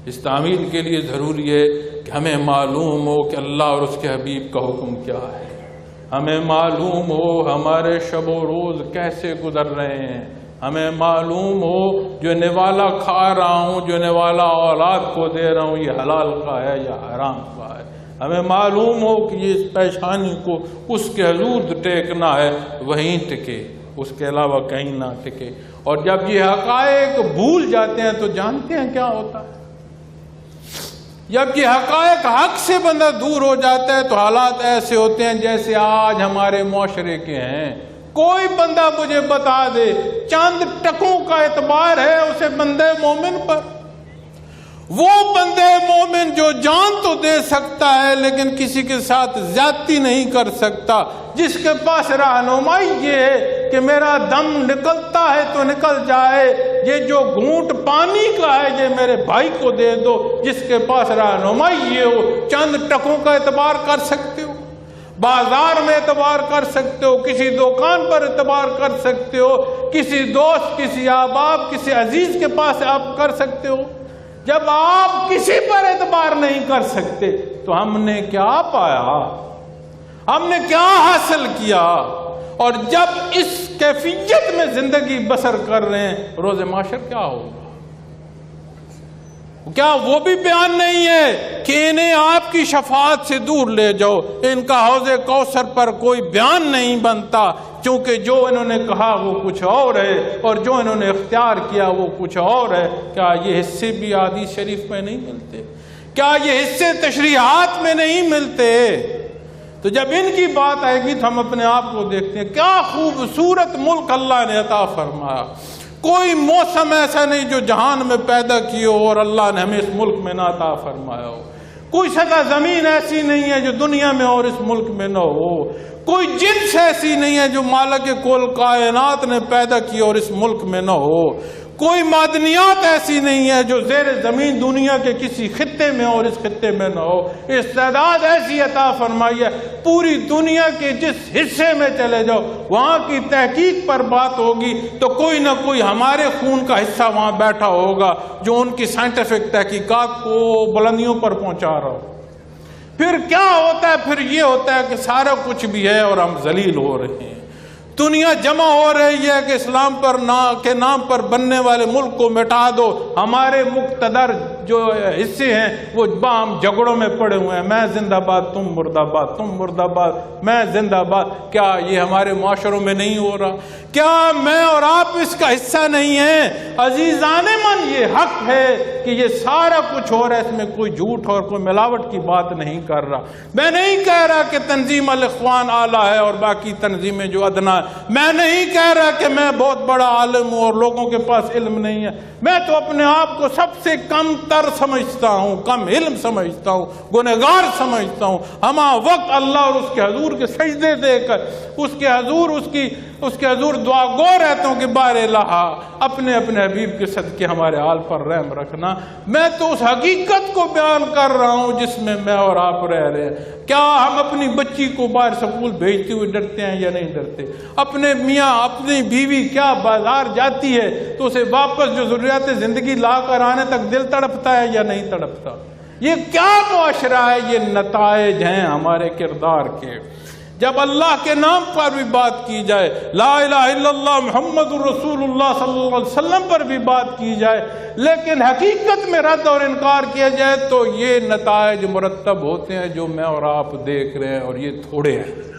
اس تعمیل کے لیے ضروری ہے کہ ہمیں معلوم ہو کہ اللہ اور اس کے حبیب کا حکم کیا ہے، ہمیں معلوم ہو ہمارے شب و روز کیسے گزر رہے ہیں، ہمیں معلوم ہو جو نوالا کھا رہا ہوں، جو نوالا اولاد کو دے رہا ہوں، یہ حلال کا ہے یا حرام کا ہے، ہمیں معلوم ہو کہ یہ اس پیشانی کو اس کے حضور ٹیکنا ہے، وہیں ٹکے، اس کے علاوہ کہیں نہ ٹکے۔ اور جب یہ حقائق بھول جاتے ہیں تو جانتے ہیں کیا ہوتا ہے، جب یہ حقائق حق سے بندہ دور ہو جاتا ہے تو حالات ایسے ہوتے ہیں جیسے آج ہمارے معاشرے کے ہیں۔ کوئی بندہ مجھے بتا دے، چند ٹکوں کا اعتبار ہے اسے بندے مومن پر، وہ بندے مومن جو جان تو دے سکتا ہے لیکن کسی کے ساتھ زیادتی نہیں کر سکتا، جس کے پاس رہنمائی یہ ہے کہ میرا دم نکلتا ہے تو نکل جائے، یہ جو گھونٹ پانی کا ہے یہ میرے بھائی کو دے دو، جس کے پاس رہنمائی یہ ہو، چند ٹکوں کا اعتبار کر سکتے ہو، بازار میں اعتبار کر سکتے ہو، کسی دکان پر اعتبار کر سکتے ہو، کسی دوست، کسی احباب، کسی عزیز کے پاس آپ کر سکتے ہو۔ جب آپ کسی پر اعتبار نہیں کر سکتے تو ہم نے کیا پایا، ہم نے کیا حاصل کیا؟ اور جب اس کیفیت میں زندگی بسر کر رہے ہیں، روز معاشر کیا ہوگا؟ کیا وہ بھی بیان نہیں ہے کہ انہیں آپ کی شفاعت سے دور لے جاؤ؟ ان کا حوض کوثر پر کوئی بیان نہیں بنتا، کیونکہ جو انہوں نے کہا وہ کچھ اور ہے اور جو انہوں نے اختیار کیا وہ کچھ اور ہے۔ کیا یہ حصے بھی حدیث شریف میں نہیں ملتے؟ کیا یہ حصے تشریحات میں نہیں ملتے؟ تو جب ان کی بات آئے گی تو ہم اپنے آپ کو دیکھتے ہیں، کیا خوبصورت ملک اللہ نے عطا فرمایا۔ کوئی موسم ایسا نہیں جو جہان میں پیدا کیے ہو اور اللہ نے ہمیں اس ملک میں نہ عطا فرمایا ہو۔ کوئی سطح زمین ایسی نہیں ہے جو دنیا میں اور اس ملک میں نہ ہو۔ کوئی جنس ایسی نہیں ہے جو مالک کل کائنات نے پیدا کی اور اس ملک میں نہ ہو۔ کوئی معدنیات ایسی نہیں ہے جو زیر زمین دنیا کے کسی خطے میں اور اس خطے میں نہ ہو۔ استعداد ایسی عطا فرمائی ہے، پوری دنیا کے جس حصے میں چلے جاؤ وہاں کی تحقیق پر بات ہوگی تو کوئی نہ کوئی ہمارے خون کا حصہ وہاں بیٹھا ہوگا جو ان کی سائنٹیفک تحقیقات کو بلندیوں پر پہنچا رہا ہو۔ پھر کیا ہوتا ہے؟ پھر یہ ہوتا ہے کہ سارا کچھ بھی ہے اور ہم ذلیل ہو رہے ہیں۔ دنیا جمع ہو رہی ہے کہ اسلام کے نام پر بننے والے ملک کو مٹا دو۔ ہمارے مقتدر جو حصے ہیں وہ باہم جھگڑوں میں پڑے ہوئے ہیں، میں زندہ باد تم مردہ باد، تم مردہ باد میں زندہ باد۔ کیا یہ ہمارے معاشروں میں نہیں ہو رہا؟ کیا میں اور آپ اس کا حصہ نہیں ہیں؟ عزیزان من، یہ حق ہے کہ یہ سارا کچھ ہو رہا ہے، اس میں کوئی جھوٹ اور کوئی ملاوٹ کی بات نہیں کر رہا۔ میں نہیں کہہ رہا کہ تنظیم الاخوان اعلیٰ ہے اور باقی تنظیمیں جو ادنا ہے۔ میں نہیں کہہ رہا کہ میں بہت بڑا عالم ہوں اور لوگوں کے پاس علم نہیں ہے۔ میں تو اپنے آپ کو سب سے کم تر سمجھتا ہوں، کم علم سمجھتا ہوں، گنہگار سمجھتا ہوں۔ ہما وقت اللہ اور اس کے حضور کے سجدے دے کر اس کے حضور دعا گو رہتا ہوں کہ بار الہ اپنے حبیب کے صدقے ہمارے حال پر رحم رکھنا۔ میں تو اس حقیقت کو بیان کر رہا ہوں جس میں میں اور آپ رہ رہے ہیں۔ کیا ہم اپنی بچی کو باہر سکول بھیجتے ہوئے ڈرتے ہیں یا نہیں ڈرتے؟ اپنے میاں اپنی بیوی کیا بازار جاتی ہے تو اسے واپس جو ضروریات زندگی لا کر آنے تک دل تڑپتا ہے یا نہیں تڑپتا؟ یہ کیا معاشرہ ہے؟ یہ نتائج ہیں ہمارے کردار کے۔ جب اللہ کے نام پر بھی بات کی جائے، لا الہ الا اللہ محمد الرسول اللہ صلی اللہ علیہ وسلم پر بھی بات کی جائے، لیکن حقیقت میں رد اور انکار کیا جائے تو یہ نتائج مرتب ہوتے ہیں جو میں اور آپ دیکھ رہے ہیں، اور یہ تھوڑے ہیں۔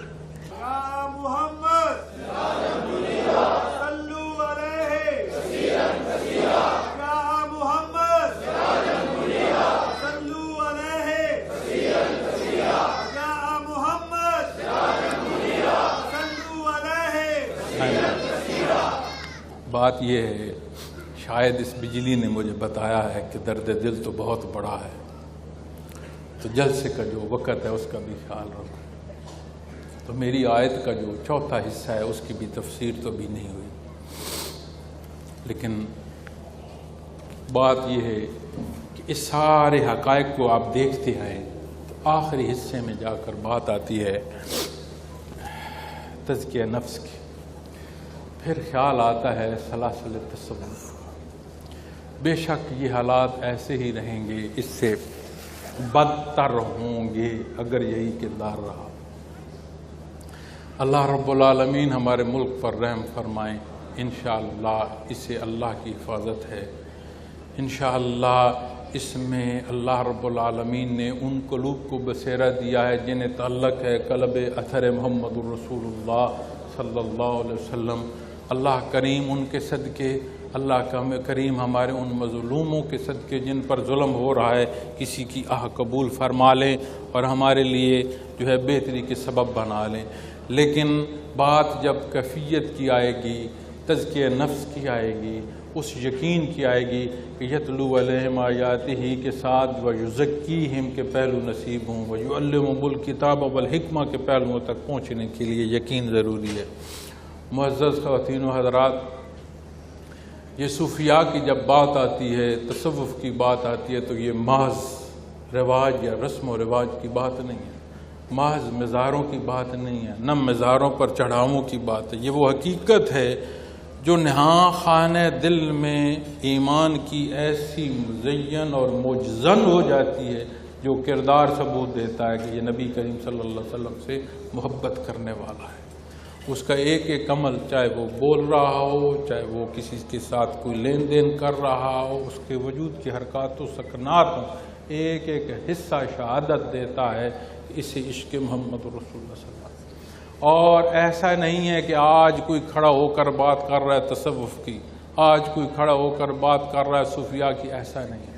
بات یہ ہے، شاید اس بجلی نے مجھے بتایا ہے کہ درد دل تو بہت بڑا ہے، تو جلسے کا جو وقت ہے اس کا بھی خیال رکھو۔ تو میری آیت کا جو چوتھا حصہ ہے اس کی بھی تفسیر تو بھی نہیں ہوئی، لیکن بات یہ ہے کہ اس سارے حقائق کو آپ دیکھتے ہیں تو آخری حصے میں جا کر بات آتی ہے تزکیہ نفس کی۔ پھر خیال آتا ہے سلاسل تصوف۔ بے شک یہ حالات ایسے ہی رہیں گے، اس سے بدتر ہوں گے اگر یہی کردار رہا۔ اللہ رب العالمین ہمارے ملک پر رحم فرمائیں۔ انشاءاللہ اسے اللہ کی حفاظت ہے۔ انشاءاللہ اس میں اللہ رب العالمین نے ان قلوب کو بصیرہ دیا ہے جنہیں تعلق ہے قلب اثر محمد الرسول اللہ صلی اللہ علیہ وسلم۔ اللہ کریم ان کے صدقے، اللہ کریم ہمارے ان مظلوموں کے صدقے جن پر ظلم ہو رہا ہے کسی کی قبول فرما لیں اور ہمارے لیے جو ہے بہتری کے سبب بنا لیں۔ لیکن بات جب کیفیت کی آئے گی، تزکیہ نفس کی آئے گی، اس یقین کی آئے گی کہ یتلو علیہم آیاتہ کے ساتھ ویزکیہم کے پہلو نصیب ہوں، ویعلمہم الکتاب والحکمہ کے پہلوؤں تک پہنچنے کے لیے یقین ضروری ہے۔ معزز خواتین و حضرات، یہ صوفیاء کی جب بات آتی ہے، تصوف کی بات آتی ہے، تو یہ محض رواج یا رسم و رواج کی بات نہیں ہے، محض مزاروں کی بات نہیں ہے، نہ مزاروں پر چڑھاووں کی بات ہے۔ یہ وہ حقیقت ہے جو نہاں خانہ دل میں ایمان کی ایسی مزین اور مجزن ہو جاتی ہے جو کردار ثبوت دیتا ہے کہ یہ نبی کریم صلی اللہ علیہ وسلم سے محبت کرنے والا ہے۔ اس کا ایک ایک عمل، چاہے وہ بول رہا ہو، چاہے وہ کسی کے ساتھ کوئی لین دین کر رہا ہو، اس کے وجود کی حرکات و سکنات ہوں، ایک ایک حصہ شہادت دیتا ہے کہ اسے عشق محمد رسول اللہ صلی اللہ علیہ وسلم۔ اور ایسا نہیں ہے کہ آج کوئی کھڑا ہو کر بات کر رہا ہے تصوف کی، آج کوئی کھڑا ہو کر بات کر رہا ہے صوفیاء کی، ایسا نہیں ہے۔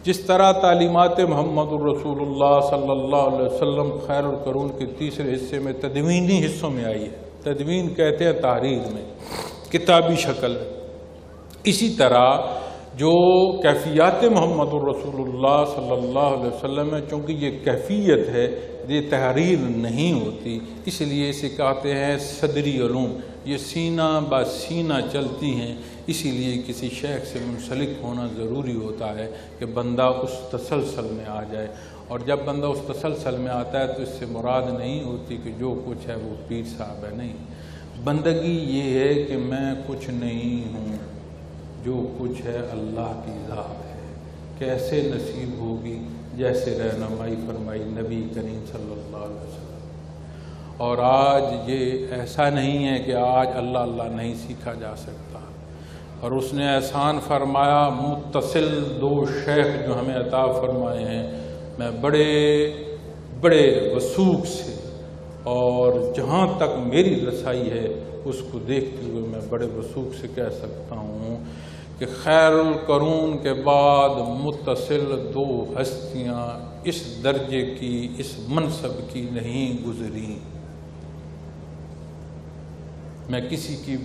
جس طرح تعلیمات محمد الرسول اللہ صلی اللہ علیہ وسلم خیر القرون کے تیسرے حصے میں تدوینی حصوں میں آئی ہے، تدوین کہتے ہیں تحریر میں، کتابی شکل میں، اسی طرح جو کیفیات محمد الرسول اللہ صلی اللہ علیہ وسلم ہے، چونکہ یہ کیفیت ہے، یہ تحریر نہیں ہوتی، اس لیے اسے کہتے ہیں صدری علوم، یہ سینہ با سینہ چلتی ہیں، اسی لیے کسی شیخ سے منسلک ہونا ضروری ہوتا ہے کہ بندہ اس تسلسل میں آ جائے، اور جب بندہ اس تسلسل میں آتا ہے تو اس سے مراد نہیں ہوتی کہ جو کچھ ہے وہ پیر صاحب ہے، نہیں، بندگی یہ ہے کہ میں کچھ نہیں ہوں، جو کچھ ہے اللہ کی ذات ہے، کیسے نصیب ہوگی، جیسے رہنمائی فرمائی نبی کریم صلی اللہ علیہ وسلم۔ اور آج یہ ایسا نہیں ہے کہ آج اللہ اللہ نہیں سیکھا جا سکتا، اور اس نے احسان فرمایا متصل 2 شیخ جو ہمیں عطا فرمائے ہیں، میں بڑے بڑے وثوق سے اور جہاں تک میری رسائی ہے اس کو دیکھتے ہوئے میں بڑے وثوق سے کہہ سکتا ہوں کہ خیر القرون کے بعد متصل 2 ہستیاں اس درجے کی، اس منصب کی نہیں گزری۔ میں کسی کی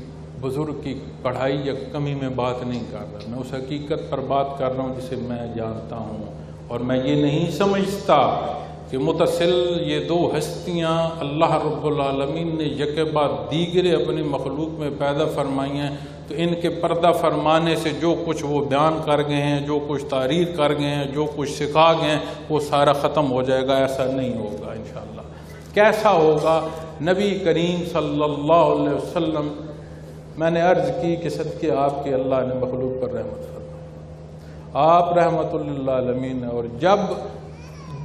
بزرگ کی پڑھائی یا کمی میں بات نہیں کر رہا، میں اس حقیقت پر بات کر رہا ہوں جسے میں جانتا ہوں، اور میں یہ نہیں سمجھتا کہ متصل یہ 2 ہستیاں اللہ رب العالمین نے یک بعد دیگرے اپنی مخلوق میں پیدا فرمائی ہیں تو ان کے پردہ فرمانے سے جو کچھ وہ بیان کر گئے ہیں، جو کچھ تعریر کر گئے ہیں، جو کچھ سکھا گئے ہیں، وہ سارا ختم ہو جائے گا، ایسا نہیں ہوگا انشاءاللہ۔ کیسا ہوگا؟ نبی کریم صلی اللہ علیہ وسلم، میں نے عرض کی کہ صدقے آپ کے اللہ نے مخلوق پر رحمت فرمائی، آپ رحمت للعالمین، اور جب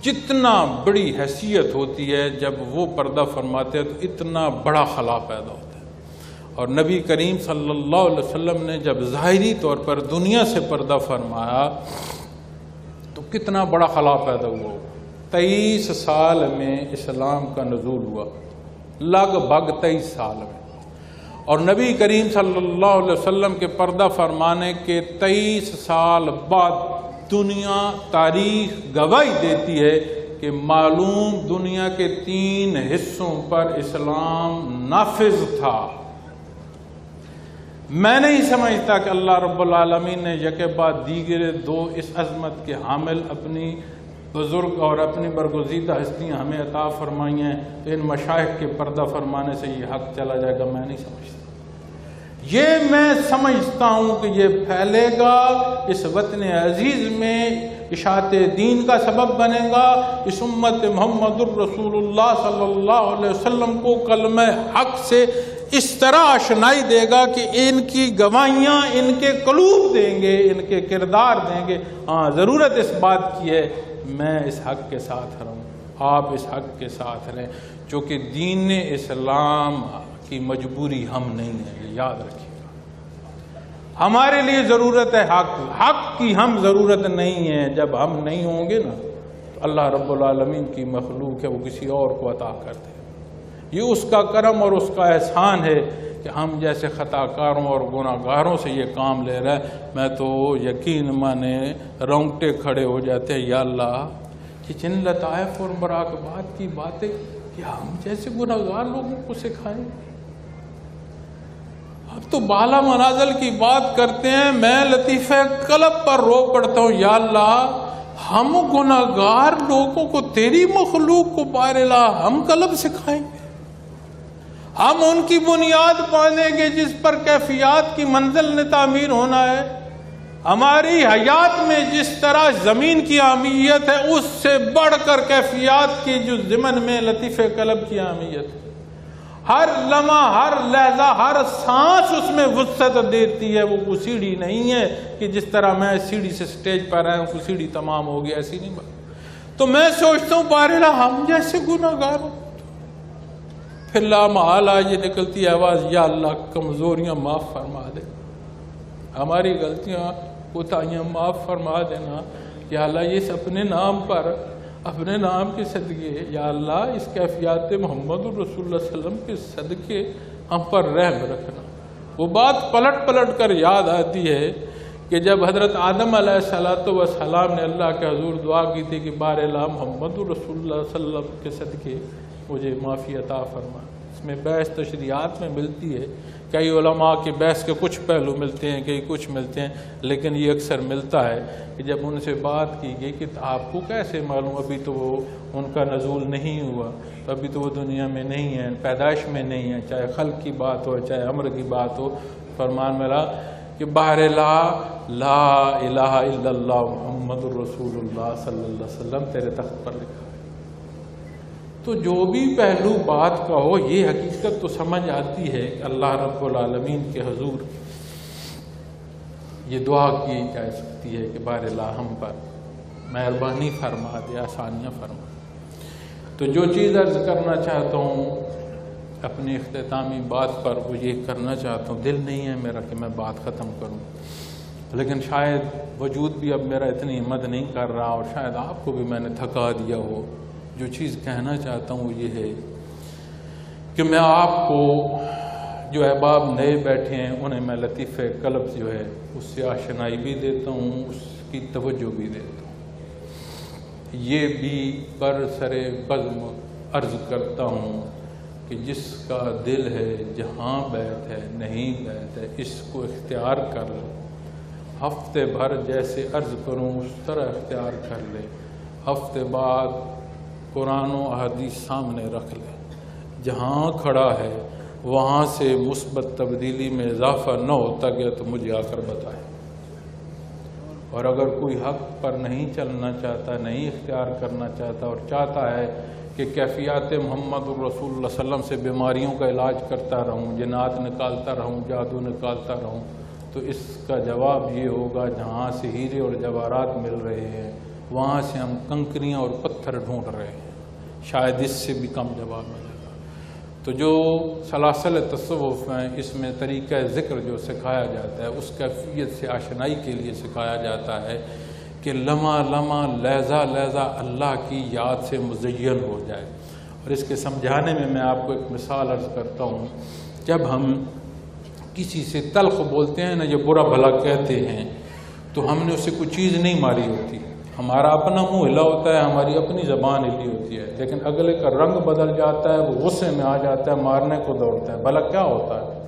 جتنا بڑی حیثیت ہوتی ہے جب وہ پردہ فرماتے ہیں تو اتنا بڑا خلا پیدا ہوتا ہے، اور نبی کریم صلی اللہ علیہ وسلم نے جب ظاہری طور پر دنیا سے پردہ فرمایا تو کتنا بڑا خلا پیدا ہوا۔ 23 سال میں اسلام کا نزول ہوا، لگ بھگ 23 سال میں، اور نبی کریم صلی اللہ علیہ وسلم کے پردہ فرمانے کے 23 سال بعد دنیا تاریخ گواہی دیتی ہے کہ معلوم دنیا کے 3 حصوں پر اسلام نافذ تھا۔ میں نہیں سمجھتا کہ اللہ رب العالمین نے یکے بعد دیگرے 2 اس عظمت کے حامل اپنی بزرگ اور اپنی برگزیدہ ہستیاں ہمیں عطا فرمائی ہیں تو ان مشائخ کے پردہ فرمانے سے یہ حق چلا جائے گا، میں نہیں سمجھتا۔ یہ میں سمجھتا ہوں کہ یہ پھیلے گا، اس وطن عزیز میں اشاعت دین کا سبب بنے گا، اس امت محمد الرسول اللہ صلی اللہ علیہ وسلم کو کلمہ حق سے اس طرح آشنائی دے گا کہ ان کی گواہیاں ان کے قلوب دیں گے، ان کے کردار دیں گے۔ ہاں، ضرورت اس بات کی ہے میں اس حق کے ساتھ رہوں، آپ اس حق کے ساتھ رہیں، چونکہ دین اسلام کی مجبوری ہم نہیں ہے، یہ یاد رکھیے گا۔ ہمارے لیے ضرورت ہے حق کی، ہم ضرورت نہیں ہے۔ جب ہم نہیں ہوں گے نا تو اللہ رب العالمین کی مخلوق ہے وہ کسی اور کو عطا کرتے ہیں، یہ اس کا کرم اور اس کا احسان ہے کہ ہم جیسے خطا کاروں اور گناہ گاروں سے یہ کام لے رہا ہے۔ میں تو یقین مانے رونگٹے کھڑے ہو جاتے ہیں، یا اللہ یہ جن لطائف اور مراقبات کی باتیں کہ ہم جیسے گناہ گار لوگوں کو سکھائیں۔ اب تو بالا منازل کی بات کرتے ہیں، میں لطیفہ قلب پر رو پڑتا ہوں، یا اللہ ہم گناہ گار لوگوں کو تیری مخلوق کو بارلا ہم قلب سکھائیں گے، ہم ان کی بنیاد باندھیں گے جس پر کیفیات کی منزل نے تعمیر ہونا ہے۔ ہماری حیات میں جس طرح زمین کی اہمیت ہے اس سے بڑھ کر کیفیات کی جو ضمن میں لطیفہ قلب کی اہمیت ہے، ہر لمحہ ہر لحظہ ہر سانس اس میں وسعت دیتی ہے۔ وہ کوئی سیڑھی نہیں ہے کہ جس طرح میں سیڑھی سے سٹیج پر آیا ہوں کوئی سیڑھی تمام ہوگی، ایسی نہیں بات۔ تو میں سوچتا ہوں بارہا ہم جیسے گناہ گاروں پھر لامحالہ یہ نکلتی ہے آواز، یا اللہ کمزوریاں معاف فرما دے، ہماری غلطیاں کوتاہیاں معاف فرما دینا، یا اللہ اس اپنے نام پر، اپنے نام کے صدقے، یا اللہ اس کیفیات محمد الرسول اللہ علیہ وسلم کے صدقے ہم پر رحم رکھنا۔ وہ بات پلٹ پلٹ کر یاد آتی ہے کہ جب حضرت آدم علیہ السلام نے اللہ کے حضور دعا کی تھی کہ بار لا محمد الرسول اللہ صلی اللہ علیہ وسلم کے صدقے مجھے معافی عطا فرما۔ اس میں بحث تشریعات میں ملتی ہے، کئی علماء کے بحث کے کچھ پہلو ملتے ہیں، کئی کچھ ملتے ہیں، لیکن یہ اکثر ملتا ہے کہ جب ان سے بات کی گئی کہ آپ کو کیسے معلوم، ابھی تو وہ ان کا نزول نہیں ہوا، تو ابھی تو وہ دنیا میں نہیں ہے، پیدائش میں نہیں ہے، چاہے خلق کی بات ہو چاہے امر کی بات ہو، فرمان ملا کہ بہر لا الہ الا اللہ محمد الرسول اللہ صلی اللہ علیہ وسلم تیرے تخت پر لکھا۔ تو جو بھی پہلو بات کا ہو، یہ حقیقت تو سمجھ آتی ہے کہ اللہ رب العالمین کے حضور یہ دعا کی جا سکتی ہے کہ بار لا ہم پر مہربانی فرما دے، آسانیاں فرما۔ تو جو چیز عرض کرنا چاہتا ہوں اپنی اختتامی بات پر، وہ یہ کرنا چاہتا ہوں، دل نہیں ہے میرا کہ میں بات ختم کروں، لیکن شاید وجود بھی اب میرا اتنی ہمت نہیں کر رہا، اور شاید آپ کو بھی میں نے تھکا دیا ہو۔ جو چیز کہنا چاہتا ہوں وہ یہ ہے کہ میں آپ کو، جو احباب نئے بیٹھے ہیں، انہیں میں لطیفہ قلب جو ہے اس سے آشنائی بھی دیتا ہوں، اس کی توجہ بھی دیتا ہوں۔ یہ بھی پر سر بزم عرض کرتا ہوں کہ جس کا دل ہے جہاں بیت ہے نہیں بیت ہے، اس کو اختیار کر لے۔ ہفتے بھر جیسے عرض کروں اس طرح اختیار کر لے، ہفتے بعد قرآن و احادیث سامنے رکھ لے، جہاں کھڑا ہے وہاں سے مثبت تبدیلی میں اضافہ نہ ہوتا گیا تو مجھے آ کر بتائے۔ اور اگر کوئی حق پر نہیں چلنا چاہتا، نہیں اختیار کرنا چاہتا، اور چاہتا ہے کہ کیفیات محمد الرسول اللہ صلی اللہ علیہ وسلم سے بیماریوں کا علاج کرتا رہوں، جنات نکالتا رہوں، جادو نکالتا رہوں، تو اس کا جواب یہ ہوگا جہاں سے ہیرے اور جواہرات مل رہے ہیں وہاں سے ہم کنکریاں اور پتھر ڈھونڈ رہے ہیں، شاید اس سے بھی کم جواب ملے گا۔ تو جو سلاسل تصوف ہیں، اس میں طریقہ ذکر جو سکھایا جاتا ہے، اس کیفیت سے آشنائی کے لیے سکھایا جاتا ہے کہ لمحہ لمحہ لحظہ لحظہ اللہ کی یاد سے مزین ہو جائے۔ اور اس کے سمجھانے میں آپ کو ایک مثال عرض کرتا ہوں۔ جب ہم کسی سے تلخ بولتے ہیں نا، یہ برا بھلا کہتے ہیں، تو ہم نے اسے کوئی چیز نہیں ماری ہوتی، ہمارا اپنا منہ ہلا ہوتا ہے، ہماری اپنی زبان ہلی ہوتی ہے، لیکن اگلے کا رنگ بدل جاتا ہے، وہ غصے میں آ جاتا ہے، مارنے کو دوڑتا ہے۔ بھلا کیا ہوتا ہے؟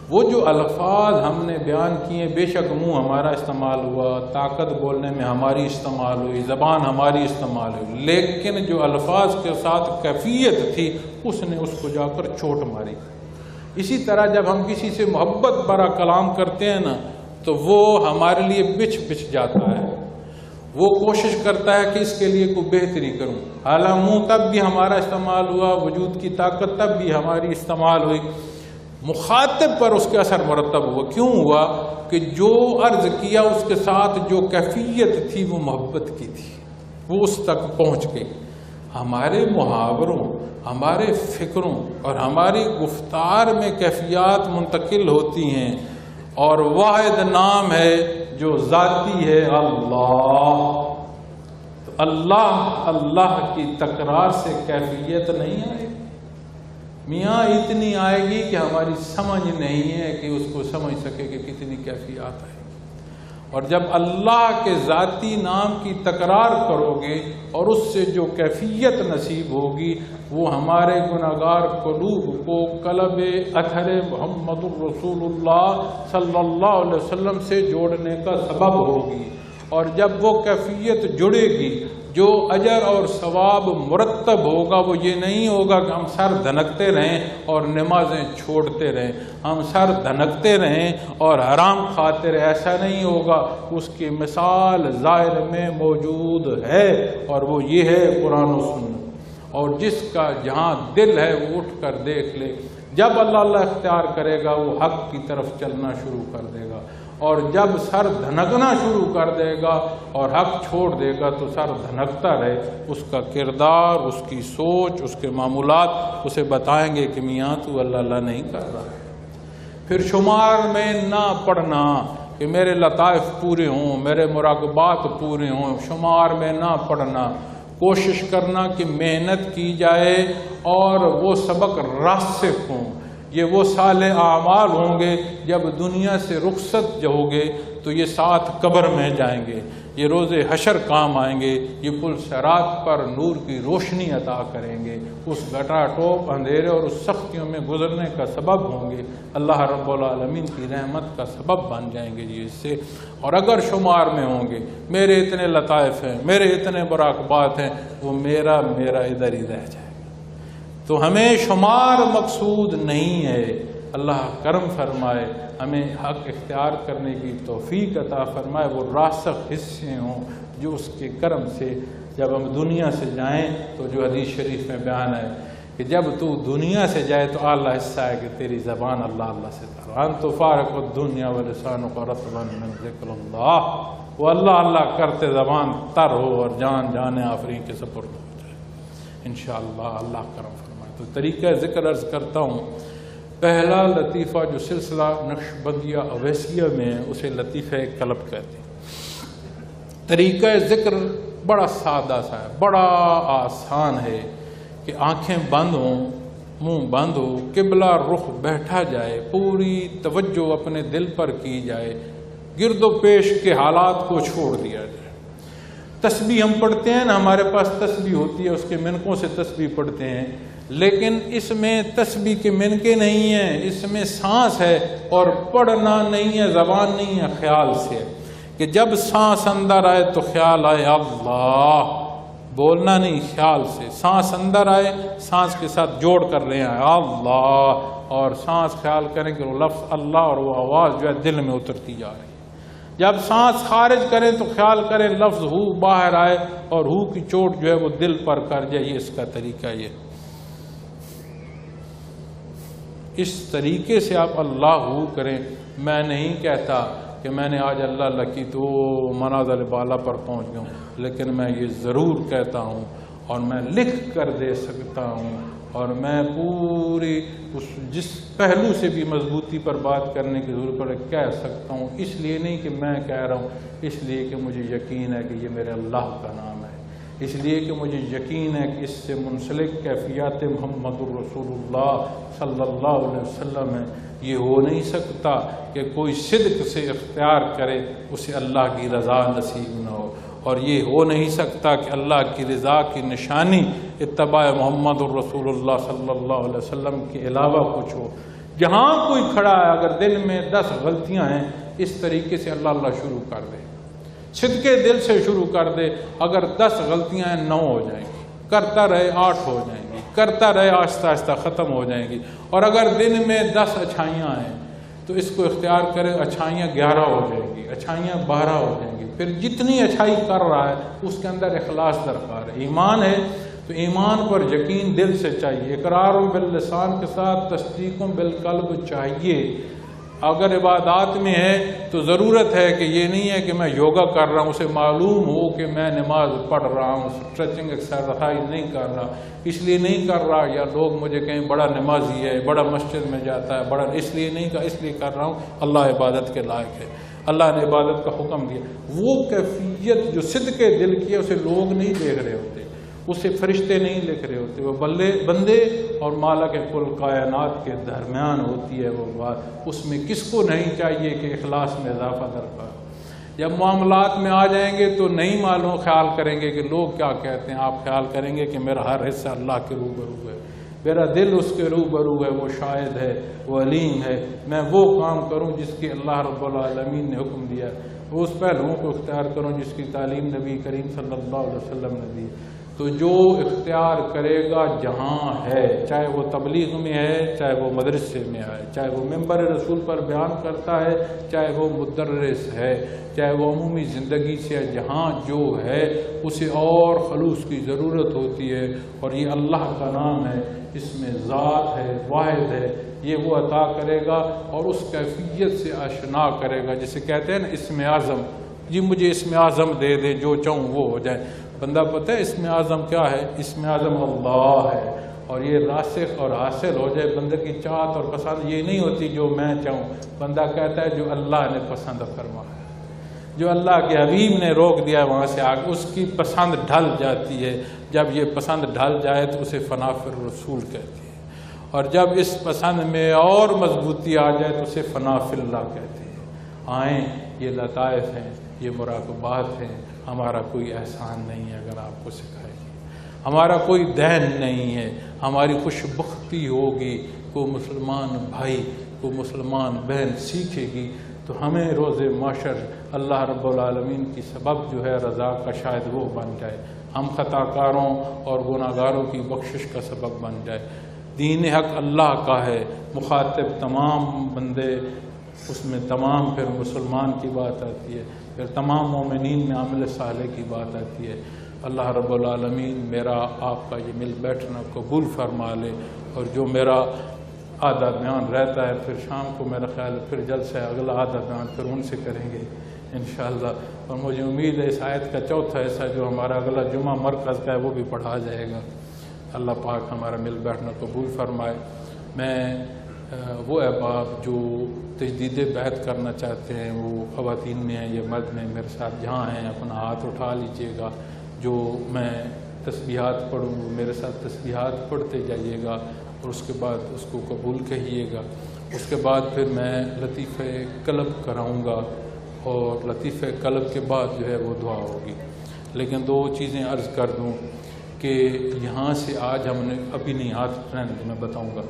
وہ جو الفاظ ہم نے بیان کیے، بے شک منہ ہمارا استعمال ہوا، طاقت بولنے میں ہماری استعمال ہوئی، زبان ہماری استعمال ہوئی، لیکن جو الفاظ کے ساتھ کیفیت تھی اس نے اس کو جا کر چوٹ ماری۔ اسی طرح جب ہم کسی سے محبت بھرا کلام کرتے ہیں نا، تو وہ ہمارے لیے بچ جاتا ہے، وہ کوشش کرتا ہے کہ اس کے لیے کوئی بہتری کروں، حالانکہ منہ تب بھی ہمارا استعمال ہوا، وجود کی طاقت تب بھی ہماری استعمال ہوئی، مخاطب پر اس کے اثر مرتب ہوا۔ کیوں ہوا؟ کہ جو عرض کیا اس کے ساتھ جو کیفیت تھی وہ محبت کی تھی، وہ اس تک پہنچ گئی۔ ہمارے محاوروں، ہمارے فکروں اور ہماری گفتار میں کیفیات منتقل ہوتی ہیں، اور واحد نام ہے جو ذاتی ہے اللہ۔ تو اللہ کی تکرار سے کیفیت نہیں آئے گی، میاں اتنی آئے گی کہ ہماری سمجھ نہیں ہے کہ اس کو سمجھ سکے کہ کتنی کیفیات آئے گی۔ اور جب اللہ کے ذاتی نام کی تکرار کرو گے اور اس سے جو کیفیت نصیب ہوگی، وہ ہمارے گناہگار قلوب کو قلب اطہر محمد الرسول اللہ صلی اللہ علیہ وسلم سے جوڑنے کا سبب ہوگی۔ اور جب وہ کیفیت جڑے گی، جو اجر اور ثواب مرتب ہوگا، وہ یہ نہیں ہوگا کہ ہم سر دھنکتے رہیں اور نمازیں چھوڑتے رہیں، ہم سر دھنکتے رہیں اور حرام کھاتے رہیں، ایسا نہیں ہوگا۔ اس کی مثال ظاہر میں موجود ہے، اور وہ یہ ہے قرآن و سنت۔ اور جس کا جہاں دل ہے وہ اٹھ کر دیکھ لے جب اللہ اختیار کرے گا وہ حق کی طرف چلنا شروع کر دے گا، اور جب سر دھنکنا شروع کر دے گا اور حق چھوڑ دے گا تو سر دھنکتا رہے، اس کا کردار، اس کی سوچ، اس کے معمولات اسے بتائیں گے کہ میاں تو اللہ نہیں کر رہا ہے۔ پھر شمار میں نہ پڑنا کہ میرے لطائف پورے ہوں، میرے مراقبات پورے ہوں، شمار میں نہ پڑنا، کوشش کرنا کہ محنت کی جائے اور وہ سبق راسخ ہوں۔ یہ وہ صالح اعمال ہوں گے جب دنیا سے رخصت جو ہوگے تو یہ ساتھ قبر میں جائیں گے، یہ روز حشر کام آئیں گے، یہ پل صراط پر نور کی روشنی عطا کریں گے، اس گٹا ٹوپ اندھیرے اور اس سختیوں میں گزرنے کا سبب ہوں گے، اللہ رب العالمین کی رحمت کا سبب بن جائیں گے جی اس سے۔ اور اگر شمار میں ہوں گے میرے اتنے لطائف ہیں، میرے اتنے مراقبات ہیں، وہ میرا ادھر ہی رہ جائے گا۔ تو ہمیں شمار مقصود نہیں ہے، اللہ کرم فرمائے، ہمیں حق اختیار کرنے کی توفیق عطا فرمائے، وہ راسخ حصے ہوں جو اس کے کرم سے جب ہم دنیا سے جائیں تو جو حدیث شریف میں بیان ہے کہ جب تو دنیا سے جائے تو اعلیٰ حصہ ہے کہ تیری زبان اللہ سے تر انت فارق الدنیا ولسانک رطبا من ذکر اللہ، وہ اللہ کرتے زبان تر ہو اور جان جانے آفرین کے سپرد ہو جائے انشاءاللہ، اللہ کرم فرمائے۔ تو طریقہ ذکر عرض کرتا ہوں، پہلا لطیفہ جو سلسلہ نقشبندیہ اویسیہ میں ہے اسے لطیفہ قلب کہتے ہیں۔ طریقہ ذکر بڑا سادہ سا ہے، بڑا آسان ہے کہ آنکھیں بند ہوں، منہ بند ہو، قبلہ رخ بیٹھا جائے، پوری توجہ اپنے دل پر کی جائے، گرد و پیش کے حالات کو چھوڑ دیا جائے۔ تسبیح ہم پڑھتے ہیں نا، ہمارے پاس تسبیح ہوتی ہے، اس کے منکوں سے تسبیح پڑھتے ہیں، لیکن اس میں تسبیح کے منکے نہیں ہیں، اس میں سانس ہے اور پڑھنا نہیں ہے، زبان نہیں ہے، خیال سے ہے کہ جب سانس اندر آئے تو خیال آئے اللہ، بولنا نہیں، خیال سے سانس اندر آئے، سانس کے ساتھ جوڑ کر رہے ہیں اللہ، اور سانس خیال کریں کہ وہ لفظ اللہ اور وہ آواز جو ہے دل میں اترتی جا رہی ہے۔ جب سانس خارج کریں تو خیال کریں لفظ ہو باہر آئے اور ہو کی چوٹ جو ہے وہ دل پر کر جائے، یہ اس کا طریقہ یہ۔ اس طریقے سے آپ اللہ ہو کریں۔ میں نہیں کہتا کہ میں نے آج اللہ کی تو منازل بالا پر پہنچ گیا ہوں، لیکن میں یہ ضرور کہتا ہوں اور میں لکھ کر دے سکتا ہوں، اور میں پوری جس پہلو سے بھی مضبوطی پر بات کرنے کی ضرورت پڑے کہہ سکتا ہوں، اس لیے نہیں کہ میں کہہ رہا ہوں، اس لیے کہ مجھے یقین ہے کہ یہ میرے اللہ کا نام ہے، اس لیے کہ مجھے یقین ہے کہ اس سے منسلک کیفیات محمد الرسول اللہ صلی اللہ علیہ وسلم ہے۔ یہ ہو نہیں سکتا کہ کوئی صدق سے اختیار کرے اسے اللہ کی رضا نصیب نہ ہو، اور یہ ہو نہیں سکتا کہ اللہ کی رضا کی نشانی اتباع محمد الرسول اللہ صلی اللہ علیہ وسلم کے علاوہ کچھ ہو۔ جہاں کوئی کھڑا ہے اگر دل میں 10 غلطیاں ہیں، اس طریقے سے اللہ شروع کر دے، صدقے دل سے شروع کر دے، اگر 10 غلطیاں ہیں 9 ہو جائیں گی، کرتا رہے 8 ہو جائیں گی، کرتا رہے آہستہ آہستہ ختم ہو جائیں گی، اور اگر دن میں 10 اچھائیاں ہیں تو اس کو اختیار کرے، اچھائیاں 11 ہو جائیں گی، اچھائیاں 12 ہو جائیں گی۔ پھر جتنی اچھائی کر رہا ہے اس کے اندر اخلاص درکار ہے۔ ایمان ہے تو ایمان پر یقین دل سے چاہیے، اقرار باللسان کے ساتھ تصدیق بالقلب چاہیے۔ اگر عبادات میں ہے تو ضرورت ہے کہ یہ نہیں ہے کہ میں یوگا کر رہا ہوں، اسے معلوم ہو کہ میں نماز پڑھ رہا ہوں، اسٹریچنگ ایکسرسائز نہیں کر رہا، اس لیے نہیں کر رہا، یا لوگ مجھے کہیں بڑا نمازی ہے، بڑا مسجد میں جاتا ہے، بڑا اس لیے نہیں کر، اس لیے کر رہا ہوں، اللہ عبادت کے لائق ہے، اللہ نے عبادت کا حکم دیا۔ وہ کیفیت جو صدق دل کی ہے اسے لوگ نہیں دیکھ رہے ہوتے، اسے فرشتے نہیں لکھ رہے ہوتے، وہ بندے اور مالک کل کائنات کے درمیان ہوتی ہے وہ بات۔ اس میں کس کو نہیں چاہیے کہ اخلاص میں اضافہ درکار ہو۔ جب معاملات میں آ جائیں گے تو نہیں معلوم، خیال کریں گے کہ لوگ کیا کہتے ہیں، آپ خیال کریں گے کہ میرا ہر حصہ اللہ کے روبرو ہے، میرا دل اس کے روبرو ہے، وہ شاہد ہے، وہ علیم ہے، میں وہ کام کروں جس کی اللہ رب العالمین نے حکم دیا، وہ اس پہلوؤں کو اختیار کروں جس کی تعلیم نبی کریم صلی اللہ علیہ وسلم نے دی۔ تو جو اختیار کرے گا جہاں ہے، چاہے وہ تبلیغ میں ہے، چاہے وہ مدرسے میں ہے، چاہے وہ ممبر رسول پر بیان کرتا ہے، چاہے وہ مدرس ہے، چاہے وہ عمومی زندگی سے ہے، جہاں جو ہے اسے اور خلوص کی ضرورت ہوتی ہے، اور یہ اللہ کا نام ہے اس میں ذات ہے، واحد ہے، یہ وہ عطا کرے گا اور اس کیفیت سے آشنا کرے گا. جسے کہتے ہیں نا اسم اعظم، جی مجھے اسم اعظم دے دے، جو چاہوں وہ ہو جائے. بندہ پتہ ہے اسم اعظم کیا ہے؟ اسم اعظم اللہ ہے، اور یہ راسخ اور حاصل ہو جائے. بندے کی چاہت اور پسند یہ نہیں ہوتی جو میں چاہوں، بندہ کہتا ہے جو اللہ نے پسند فرمایا، جو اللہ کے حبیب نے روک دیا وہاں سے آگے اس کی پسند ڈھل جاتی ہے. جب یہ پسند ڈھل جائے تو اسے فنا فی الرسول کہتے ہیں، اور جب اس پسند میں اور مضبوطی آ جائے تو اسے فنا فی اللہ کہتے ہیں. آئیں، یہ لطائف ہیں، یہ مراقبات ہیں. ہمارا کوئی احسان نہیں ہے اگر آپ کو سکھائے گی، ہمارا کوئی دین نہیں ہے. ہماری خوش بختی ہوگی کوئی مسلمان بھائی، کوئی مسلمان بہن سیکھے گی تو ہمیں روز معاشر اللہ رب العالمین کی سبب جو ہے رضا کا شاید وہ بن جائے، ہم خطا کاروں اور گناہ گاروں کی بخشش کا سبب بن جائے. دین حق اللہ کا ہے، مخاطب تمام بندے، اس میں تمام پھر مسلمان کی بات آتی ہے، پھر تمام مومنین میں عمل صالح کی بات آتی ہے. اللہ رب العالمین میرا آپ کا یہ مل بیٹھنا قبول فرما لے، اور جو میرا آدھا بیان رہتا ہے پھر شام کو میرا خیال ہے پھر جلد سے اگلا آدھا بیان پھر ان سے کریں گے انشاءاللہ. اور مجھے امید ہے اس آیت کا چوتھا حصہ جو ہمارا اگلا جمعہ مرکز کا ہے وہ بھی پڑھا جائے گا. اللہ پاک ہمارا مل بیٹھنا قبول فرمائے. میں وہ احباب جو تجدید بیعت کرنا چاہتے ہیں، وہ خواتین میں ہیں یا مرد میں، میرے ساتھ جہاں ہیں اپنا ہاتھ اٹھا لیجئے گا. جو میں تسبیحات پڑھوں میرے ساتھ تسبیحات پڑھتے جائیے گا، اور اس کے بعد اس کو قبول کہیے گا. اس کے بعد پھر میں لطیفہ قلب کراؤں گا، اور لطیفہ قلب کے بعد جو ہے وہ دعا ہوگی. لیکن دو چیزیں عرض کر دوں کہ یہاں سے آج ہم نے ابھی نہیں ہاتھ اٹھنا ہے، میں بتاؤں گا.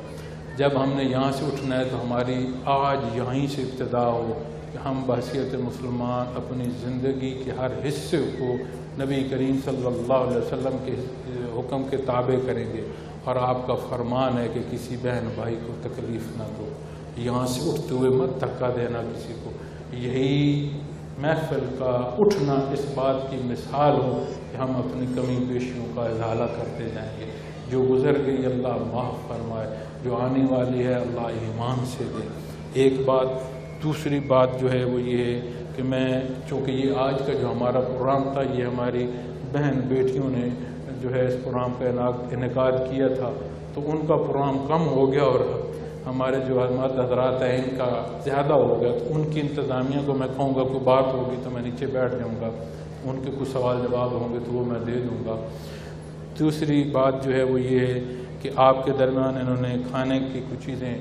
جب ہم نے یہاں سے اٹھنا ہے تو ہماری آج یہیں سے ابتدا ہو کہ ہم بحیثیت مسلمان اپنی زندگی کے ہر حصے کو نبی کریم صلی اللہ علیہ وسلم کے حکم کے تابع کریں گے. اور آپ کا فرمان ہے کہ کسی بہن بھائی کو تکلیف نہ دو، یہاں سے اٹھتے ہوئے مت دھکا دینا کسی کو. یہی محفل کا اٹھنا اس بات کی مثال ہو کہ ہم اپنی کمی بیشیوں کا ازالہ کرتے جائیں گے. جو گزر گئی اللہ معاف فرمائے، جو آنے والی ہے اللہ ایمان سے دے. ایک بات. دوسری بات جو ہے وہ یہ ہے کہ میں چونکہ یہ آج کا جو ہمارا پروگرام تھا یہ ہماری بہن بیٹیوں نے جو ہے اس پروگرام کا انعقاد کیا تھا، تو ان کا پروگرام کم ہو گیا اور ہمارے جو حضرات حضرات ہیں ان کا زیادہ ہو گیا. تو ان کی انتظامیہ کو میں کہوں گا کوئی بات ہوگی تو میں نیچے بیٹھ جاؤں گا، ان کے کچھ سوال جواب ہوں گے تو وہ میں دے دوں گا. دوسری بات جو ہے وہ یہ ہے کہ آپ کے درمیان انہوں نے کھانے کی کچھ چیزیں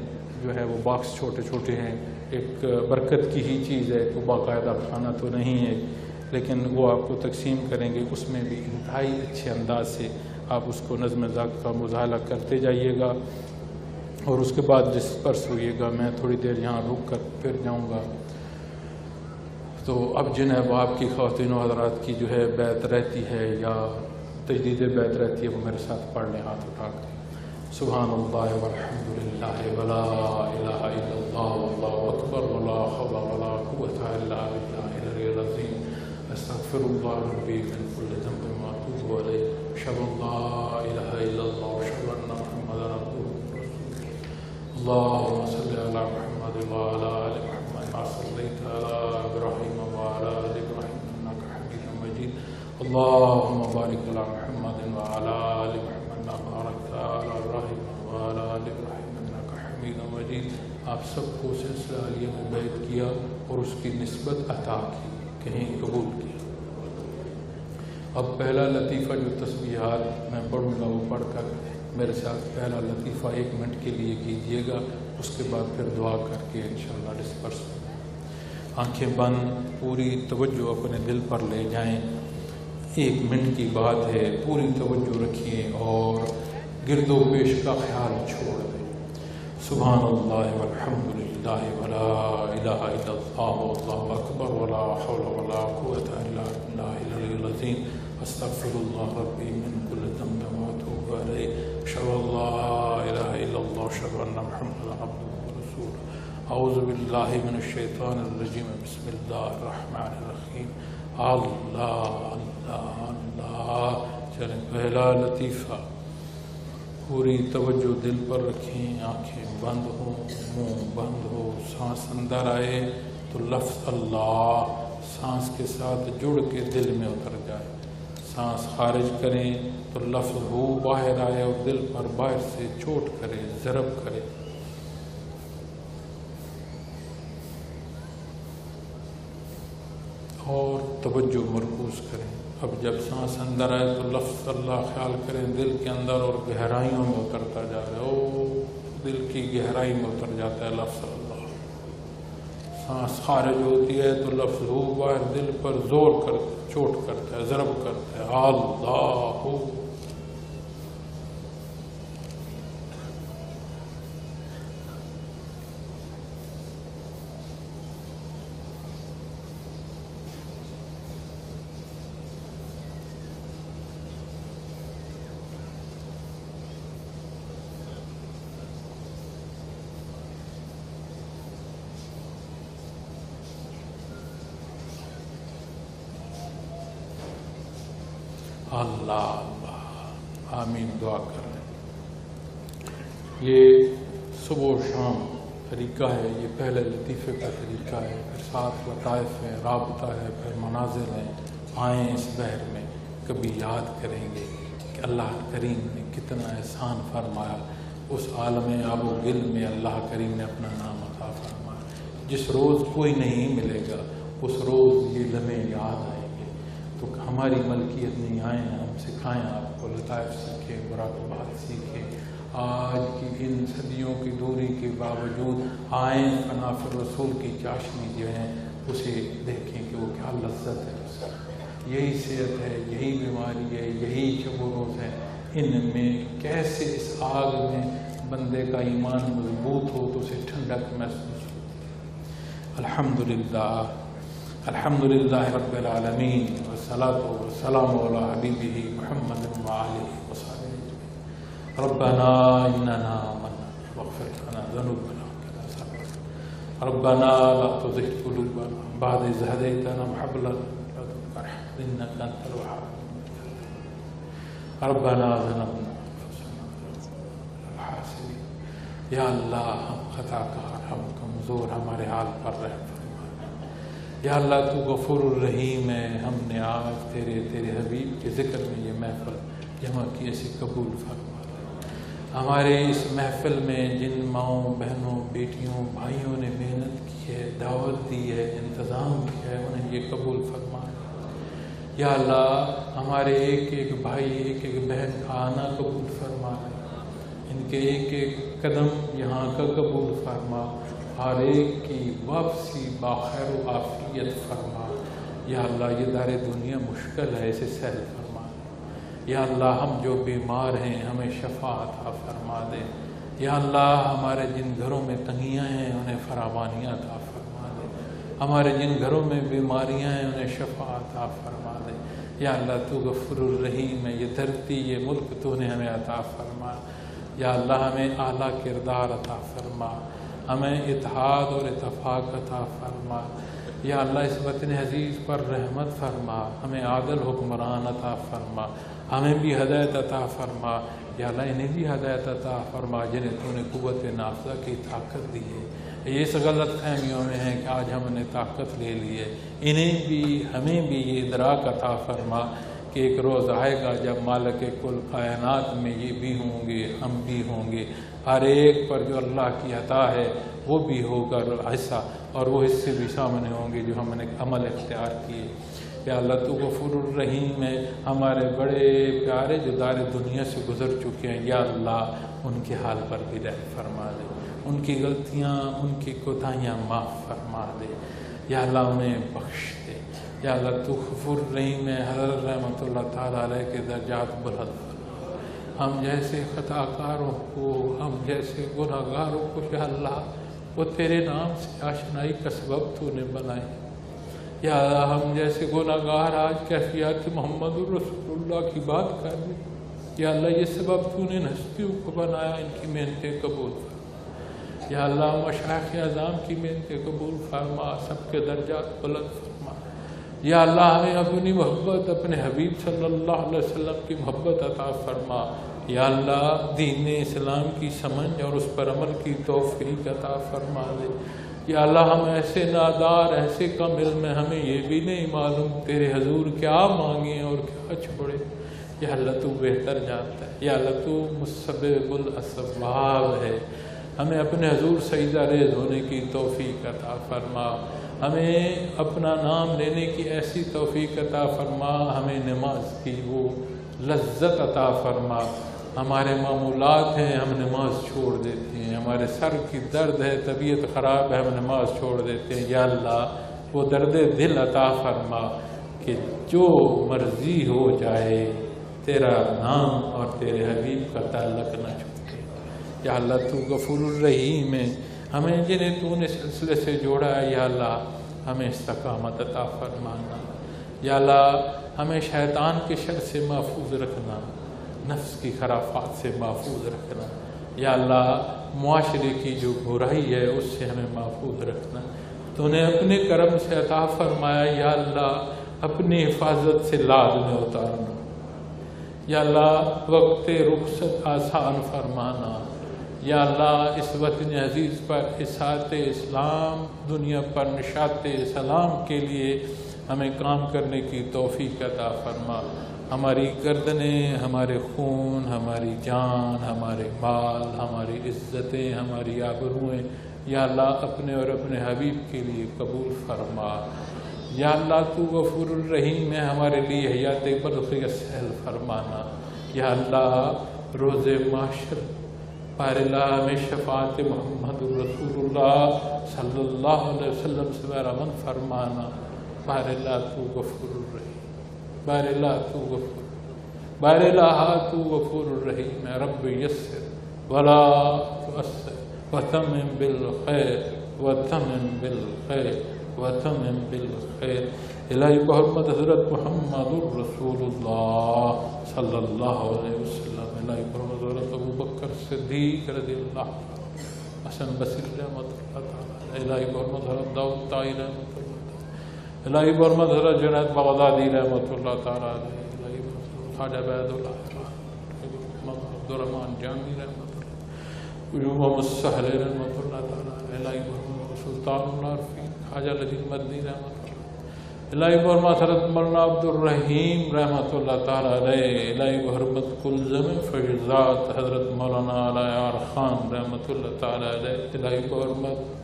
جو ہے وہ باکس چھوٹے چھوٹے ہیں، ایک برکت کی ہی چیز ہے، کوئی باقاعدہ کھانا تو نہیں ہے، لیکن وہ آپ کو تقسیم کریں گے. اس میں بھی انتہائی اچھے انداز سے آپ اس کو نظم ضبط کا مظاہرہ کرتے جائیے گا. اور اس کے بعد ڈسپرس ہوئیے گا، میں تھوڑی دیر یہاں رک کر پھر جاؤں گا. تو اب جن احباب کی خواتین و حضرات کی جو ہے بیعت رہتی ہے یا تجدید بیعت رہتی ہے وہ میرے ساتھ پڑھ لیں ہاتھ اٹھا کر. سبحان اللہ والحمد للہ ولا الہ الا اللہ واللہ اکبر ولا حول ولا قوة الا باللہ العلی العظیم. استغفر اللہ ربی من کل ذنب واتوب الیہ. اشہد ان لا الہ الا اللہ واشہد ان محمدا عبدہ ورسولہ. اللهم صل على محمد وعلى آل محمد كما صليت على إبراهيم وعلى آل إبراهيم إنك حميد مجيد. اللهم بارك على محمد وعلى آل محمد كما باركت على إبراهيم وعلى آل إبراهيم إنك حميد مجيد. آپ سب کو سلسلہ علیہ میں بیعت کیا اور اس کی نسبت عطا کی، کہیں قبول کی. اب پہلا لطیفہ جو تسبیحات میں پڑھوں گا وہ پڑھ کر میرے ساتھ پہلا لطیفہ 1 منٹ کے لیے کیجیے گا، اس کے بعد پھر دعا کر کے انشاءاللہ ڈسپرس. آنکھیں بند، پوری توجہ اپنے دل پر لے جائیں. 1 منٹ کی بات ہے، پوری توجہ رکھیے اور گرد و پیش کا خیال چھوڑ دیں. سبحان اللہ والحمد للہ ولا الہ الا اللہ واللہ اکبر ولا حول ولا قوة الا باللہ العلی العظیم. استغفر اللہ ربی من کل ذنب واتوب الیہ. اشہد ان لا الہ الا اللہ اشہد ان محمدا عبدہ ورسولہ. اعوذ باللہ من الشیطان الرجیم. بسم اللہ الرحمن الرحیم. اللہ اللہ اللہ. چلیں پہلا لطیفہ. پوری توجہ دل پر رکھیں، آنکھیں بند ہوں، منہ بند ہو، سانس اندر آئے تو لفظ اللہ سانس کے ساتھ جڑ کے دل میں اتر جائے، سانس خارج کریں تو لفظ ہو باہر آئے اور دل پر باہر سے چوٹ کرے، ضرب کرے۔ اور توجہ مرکوز کریں۔ اب جب سانس اندر آئے تو لفظ اللہ خیال کریں دل کے اندر اور گہرائیوں میں اترتا جا رہا ہے، او دل کی گہرائی میں اتر جاتا ہے لفظ اللہ۔ سانس خارج ہوتی ہے تو لفظ ہو باہر دل پر زور کر چوٹ کرتا ہے، ضرب کرتا ہے، اللہ ہو۔ اللہ اللہ آمین دعا کر لیں۔ یہ صبح و شام طریقہ ہے، یہ پہلے لطیفے کا طریقہ ہے، پھر ساتھ لطائف ہے، رابطہ ہے، پھر مناظر ہیں۔ آئیں اس بحر میں، کبھی یاد کریں گے کہ اللہ کریم نے کتنا احسان فرمایا، اس عالم آب و گل میں اللہ کریم نے اپنا نام عطا فرمایا۔ جس روز کوئی نہیں ملے گا اس روز یہ لمحے یاد آئیں گے، تو ہماری ملکیت نہیں، آئیں ہم سکھائیں آپ کو، لطائف سیکھیں، مراقبات سیکھیں۔ آج کی ان صدیوں کی دوری کے باوجود آئیں کناف رسول کی چاشنی جو ہے اسے دیکھیں کہ وہ کیا لذت ہے، اس یہی صحت ہے، یہی بیماری ہے، یہی شب و روز ہے۔ ان میں کیسے اس آگ میں بندے کا ایمان مضبوط ہو تو اسے ٹھنڈک محسوس ہوتی۔ الحمدللہ الحمدللہ رب العالمین والصلاة والسلام علی حبیبہ محمد وآلہ وصحبہ۔ ربنا اننا آمنا واغفر لنا ذنوبنا وقنا عذاب النار۔ ربنا لا تزغ قلوبنا بعد إذ هديتنا وهب لنا من لدنك رحمة إنك أنت الوهاب۔ ربنا ظلمنا أنفسنا الحاسدين۔ یا اللہ ہم خطا کار، ہم کمزور، ہمارے حال پر رحم فرما۔ یا اللہ تو غفور الرحیم ہے، ہم نے آج تیرے حبیب کے ذکر میں یہ محفل جمع کی، اسے قبول فرما۔ ہمارے اس محفل میں جن ماؤں بہنوں بیٹیوں بھائیوں نے محنت کی ہے، دعوت دی ہے، انتظام کیا ہے، انہیں یہ قبول فرما۔ یا اللہ ہمارے ایک ایک بھائی ایک ایک بہن کا آنا قبول فرما، ان کے ایک ایک قدم یہاں کا قبول فرما، ہر ایک کی واپسی باخیر و عافیت فرما۔ یا اللہ یہ دار دنیا مشکل ہے، اسے سہل فرما۔ یا اللہ ہم جو بیمار ہیں ہمیں شفا عطا فرما دے۔ یا اللہ ہمارے جن گھروں میں تنگیاں ہیں انہیں فراوانیاں عطا فرما دے، ہمارے جن گھروں میں بیماریاں ہیں انہیں شفا عطا فرما دے۔ یا اللہ تو غفور الرحیم ہے، یہ دھرتی یہ ملک تو نے ہمیں عطا فرما۔ یا اللہ ہمیں اعلیٰ کردار عطا فرما، ہمیں اتحاد اور اتفاق عطا فرما۔ یا اللہ اس وطن عزیز پر رحمت فرما، ہمیں عادل حکمران عطا فرما، ہمیں بھی ہدایت عطا فرما۔ یا اللہ انہیں بھی ہدایت عطا فرما جنہیں تو نے قوت نافذہ کی طاقت دی ہے، یہ اس غلط فہمیوں میں ہیں کہ آج ہم نے طاقت لے لی ہے، انہیں بھی ہمیں بھی یہ ادراک عطا فرما کہ ایک روز آئے گا جب مالک کل کائنات میں یہ بھی ہوں گے، ہم بھی ہوں گے، ہر ایک پر جو اللہ کی عطا ہے وہ بھی ہوگا حصہ، اور وہ حصے بھی سامنے ہوں گے جو ہم نے عمل اختیار کیے۔ یا اللہ تو غفور الرحیم ہے، ہمارے بڑے پیارے جو دار دنیا سے گزر چکے ہیں، یا اللہ ان کے حال پر بھی رحم فرما دے، ان کی غلطیاں ان کی کوتاہیاں معاف فرما دے۔ یا اللہ انہیں بخش دے۔ یا اللہ تو غفور الرحیم ہے، حضرت رحمۃ اللہ تعالیٰ علیہ کے درجات بلند فرما۔ ہم جیسے خطا کاروں کو، ہم جیسے گناہ گاروں کو یا اللہ وہ تیرے نام سے آشنائی کا سبب تو نے بنائے۔ یا اللہ ہم جیسے گناہ گار آج کیفیات محمد رسول اللہ کی بات کر دیں، یا اللہ یہ سبب تو نے ہستیوں کو بنایا، ان کی محنتیں قبول فرما۔ یا اللہ مشائخ اعظام کی محنتیں قبول فرما، سب کے درجات بلند فرما۔ یا اللہ ہمیں اپنی محبت اپنے حبیب صلی اللہ علیہ وسلم کی محبت عطا فرما، یا اللہ دین اسلام کی سمجھ اور اس پر عمل کی توفیق عطا فرما دے۔ یا اللہ ہم ایسے نادار، ایسے کم علم ہیں، ہمیں یہ بھی نہیں معلوم تیرے حضور کیا مانگیں اور کیا چھوڑے۔ یا اللہ تو بہتر جانتا ہے، یا اللہ تو مسبب الاسباب ہے۔ ہمیں اپنے حضور سجدہ ریز ہونے کی توفیق عطا فرما، ہمیں اپنا نام لینے کی ایسی توفیق عطا فرما، ہمیں نماز کی وہ لذت عطا فرما۔ ہمارے معمولات ہیں، ہم نماز چھوڑ دیتے ہیں، ہمارے سر کی درد ہے، طبیعت خراب ہے، ہم نماز چھوڑ دیتے ہیں۔ یا اللہ وہ درد دل عطا فرما کہ جو مرضی ہو جائے تیرا نام اور تیرے حبیب کا تعلق نہ چھوٹے۔ یا اللہ تو غفور الرحیم ہے، ہمیں جنہیں تو نے سلسلے سے جوڑا ہے یا اللہ ہمیں استقامت عطا فرمانا۔ یا اللہ ہمیں شیطان کے شر سے محفوظ رکھنا، نفس کی خرافات سے محفوظ رکھنا۔ یا اللہ معاشرے کی جو برائی ہے اس سے ہمیں محفوظ رکھنا۔ تو نے اپنے کرم سے عطا فرمایا یا اللہ اپنی حفاظت سے لاد میں اتارنا۔ یا اللہ وقت رخصت آسان فرمانا۔ یا اللہ اس وطن عزیز پر اشاعت اسلام، دنیا پر نشاط اسلام کے لیے ہمیں کام کرنے کی توفیق عطا فرما۔ ہماری گردنیں، ہمارے خون، ہماری جان، ہمارے مال، ہماری عزتیں، ہماری آبروئیں یا اللہ اپنے اور اپنے حبیب کے لیے قبول فرما۔ یا اللہ تو غفور الرحیم ہے، ہمارے لیے حیات برزخیہ سہل فرمانا۔ یا اللہ روز محشر باراللہ میں شفاعت محمد رسول اللہ صلی اللہ علیہ وسلم سے رحمت فرمانا۔ باراللہ تو غفور الرحیم، باراللہ تو غفور، باراللہ تو غفور الرحیم۔ رب یسر ولا تؤثر وتمم بالخیر وتمم بالخیر وتمم بالخیر۔ الہی بحرمت حضرت محمد رسول اللہ صلی اللہ علیہ وسلم، الہی بحرمت حضرت ابوبکر صدیق رضی اللہ عنہ، حسن بصری رحمۃ اللہ تعالی، الہی بحرمت حضرت داؤد طائی رحمۃ اللہ تعالی، الہی بحرمت حضرت جنید بغدادی رحمۃ اللہ تعالی، الہی بحرمت خواجہ عبید اللہ عبد الرحمن جامی رحمۃ اللہ، محمد سہل رحمۃ اللہ تعالی، الہی بحرمت سلطان العارفین خواجہ لذیذ مدنی رحمۃ اللہ، الہی بحرمت حضرت مولانا عبد الرحیم رحمۃ اللہ تعالی علیہ، الہی بحرمت کلزم فیضات حضرت مولانا علیار خان رحمۃ اللہ تعالی علیہ، الہی بحرمت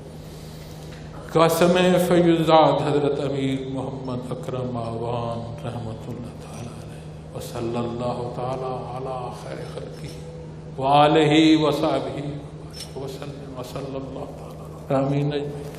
قاسم فیضات حضرت امیر محمد اکرم آوان رحمۃ اللہ تعالی علیہ، وصلی اللہ تعالی علی خیر خلقہ وآلہ وصحبہ وسلم، وصلی اللہ تعالی آمین اجمعین۔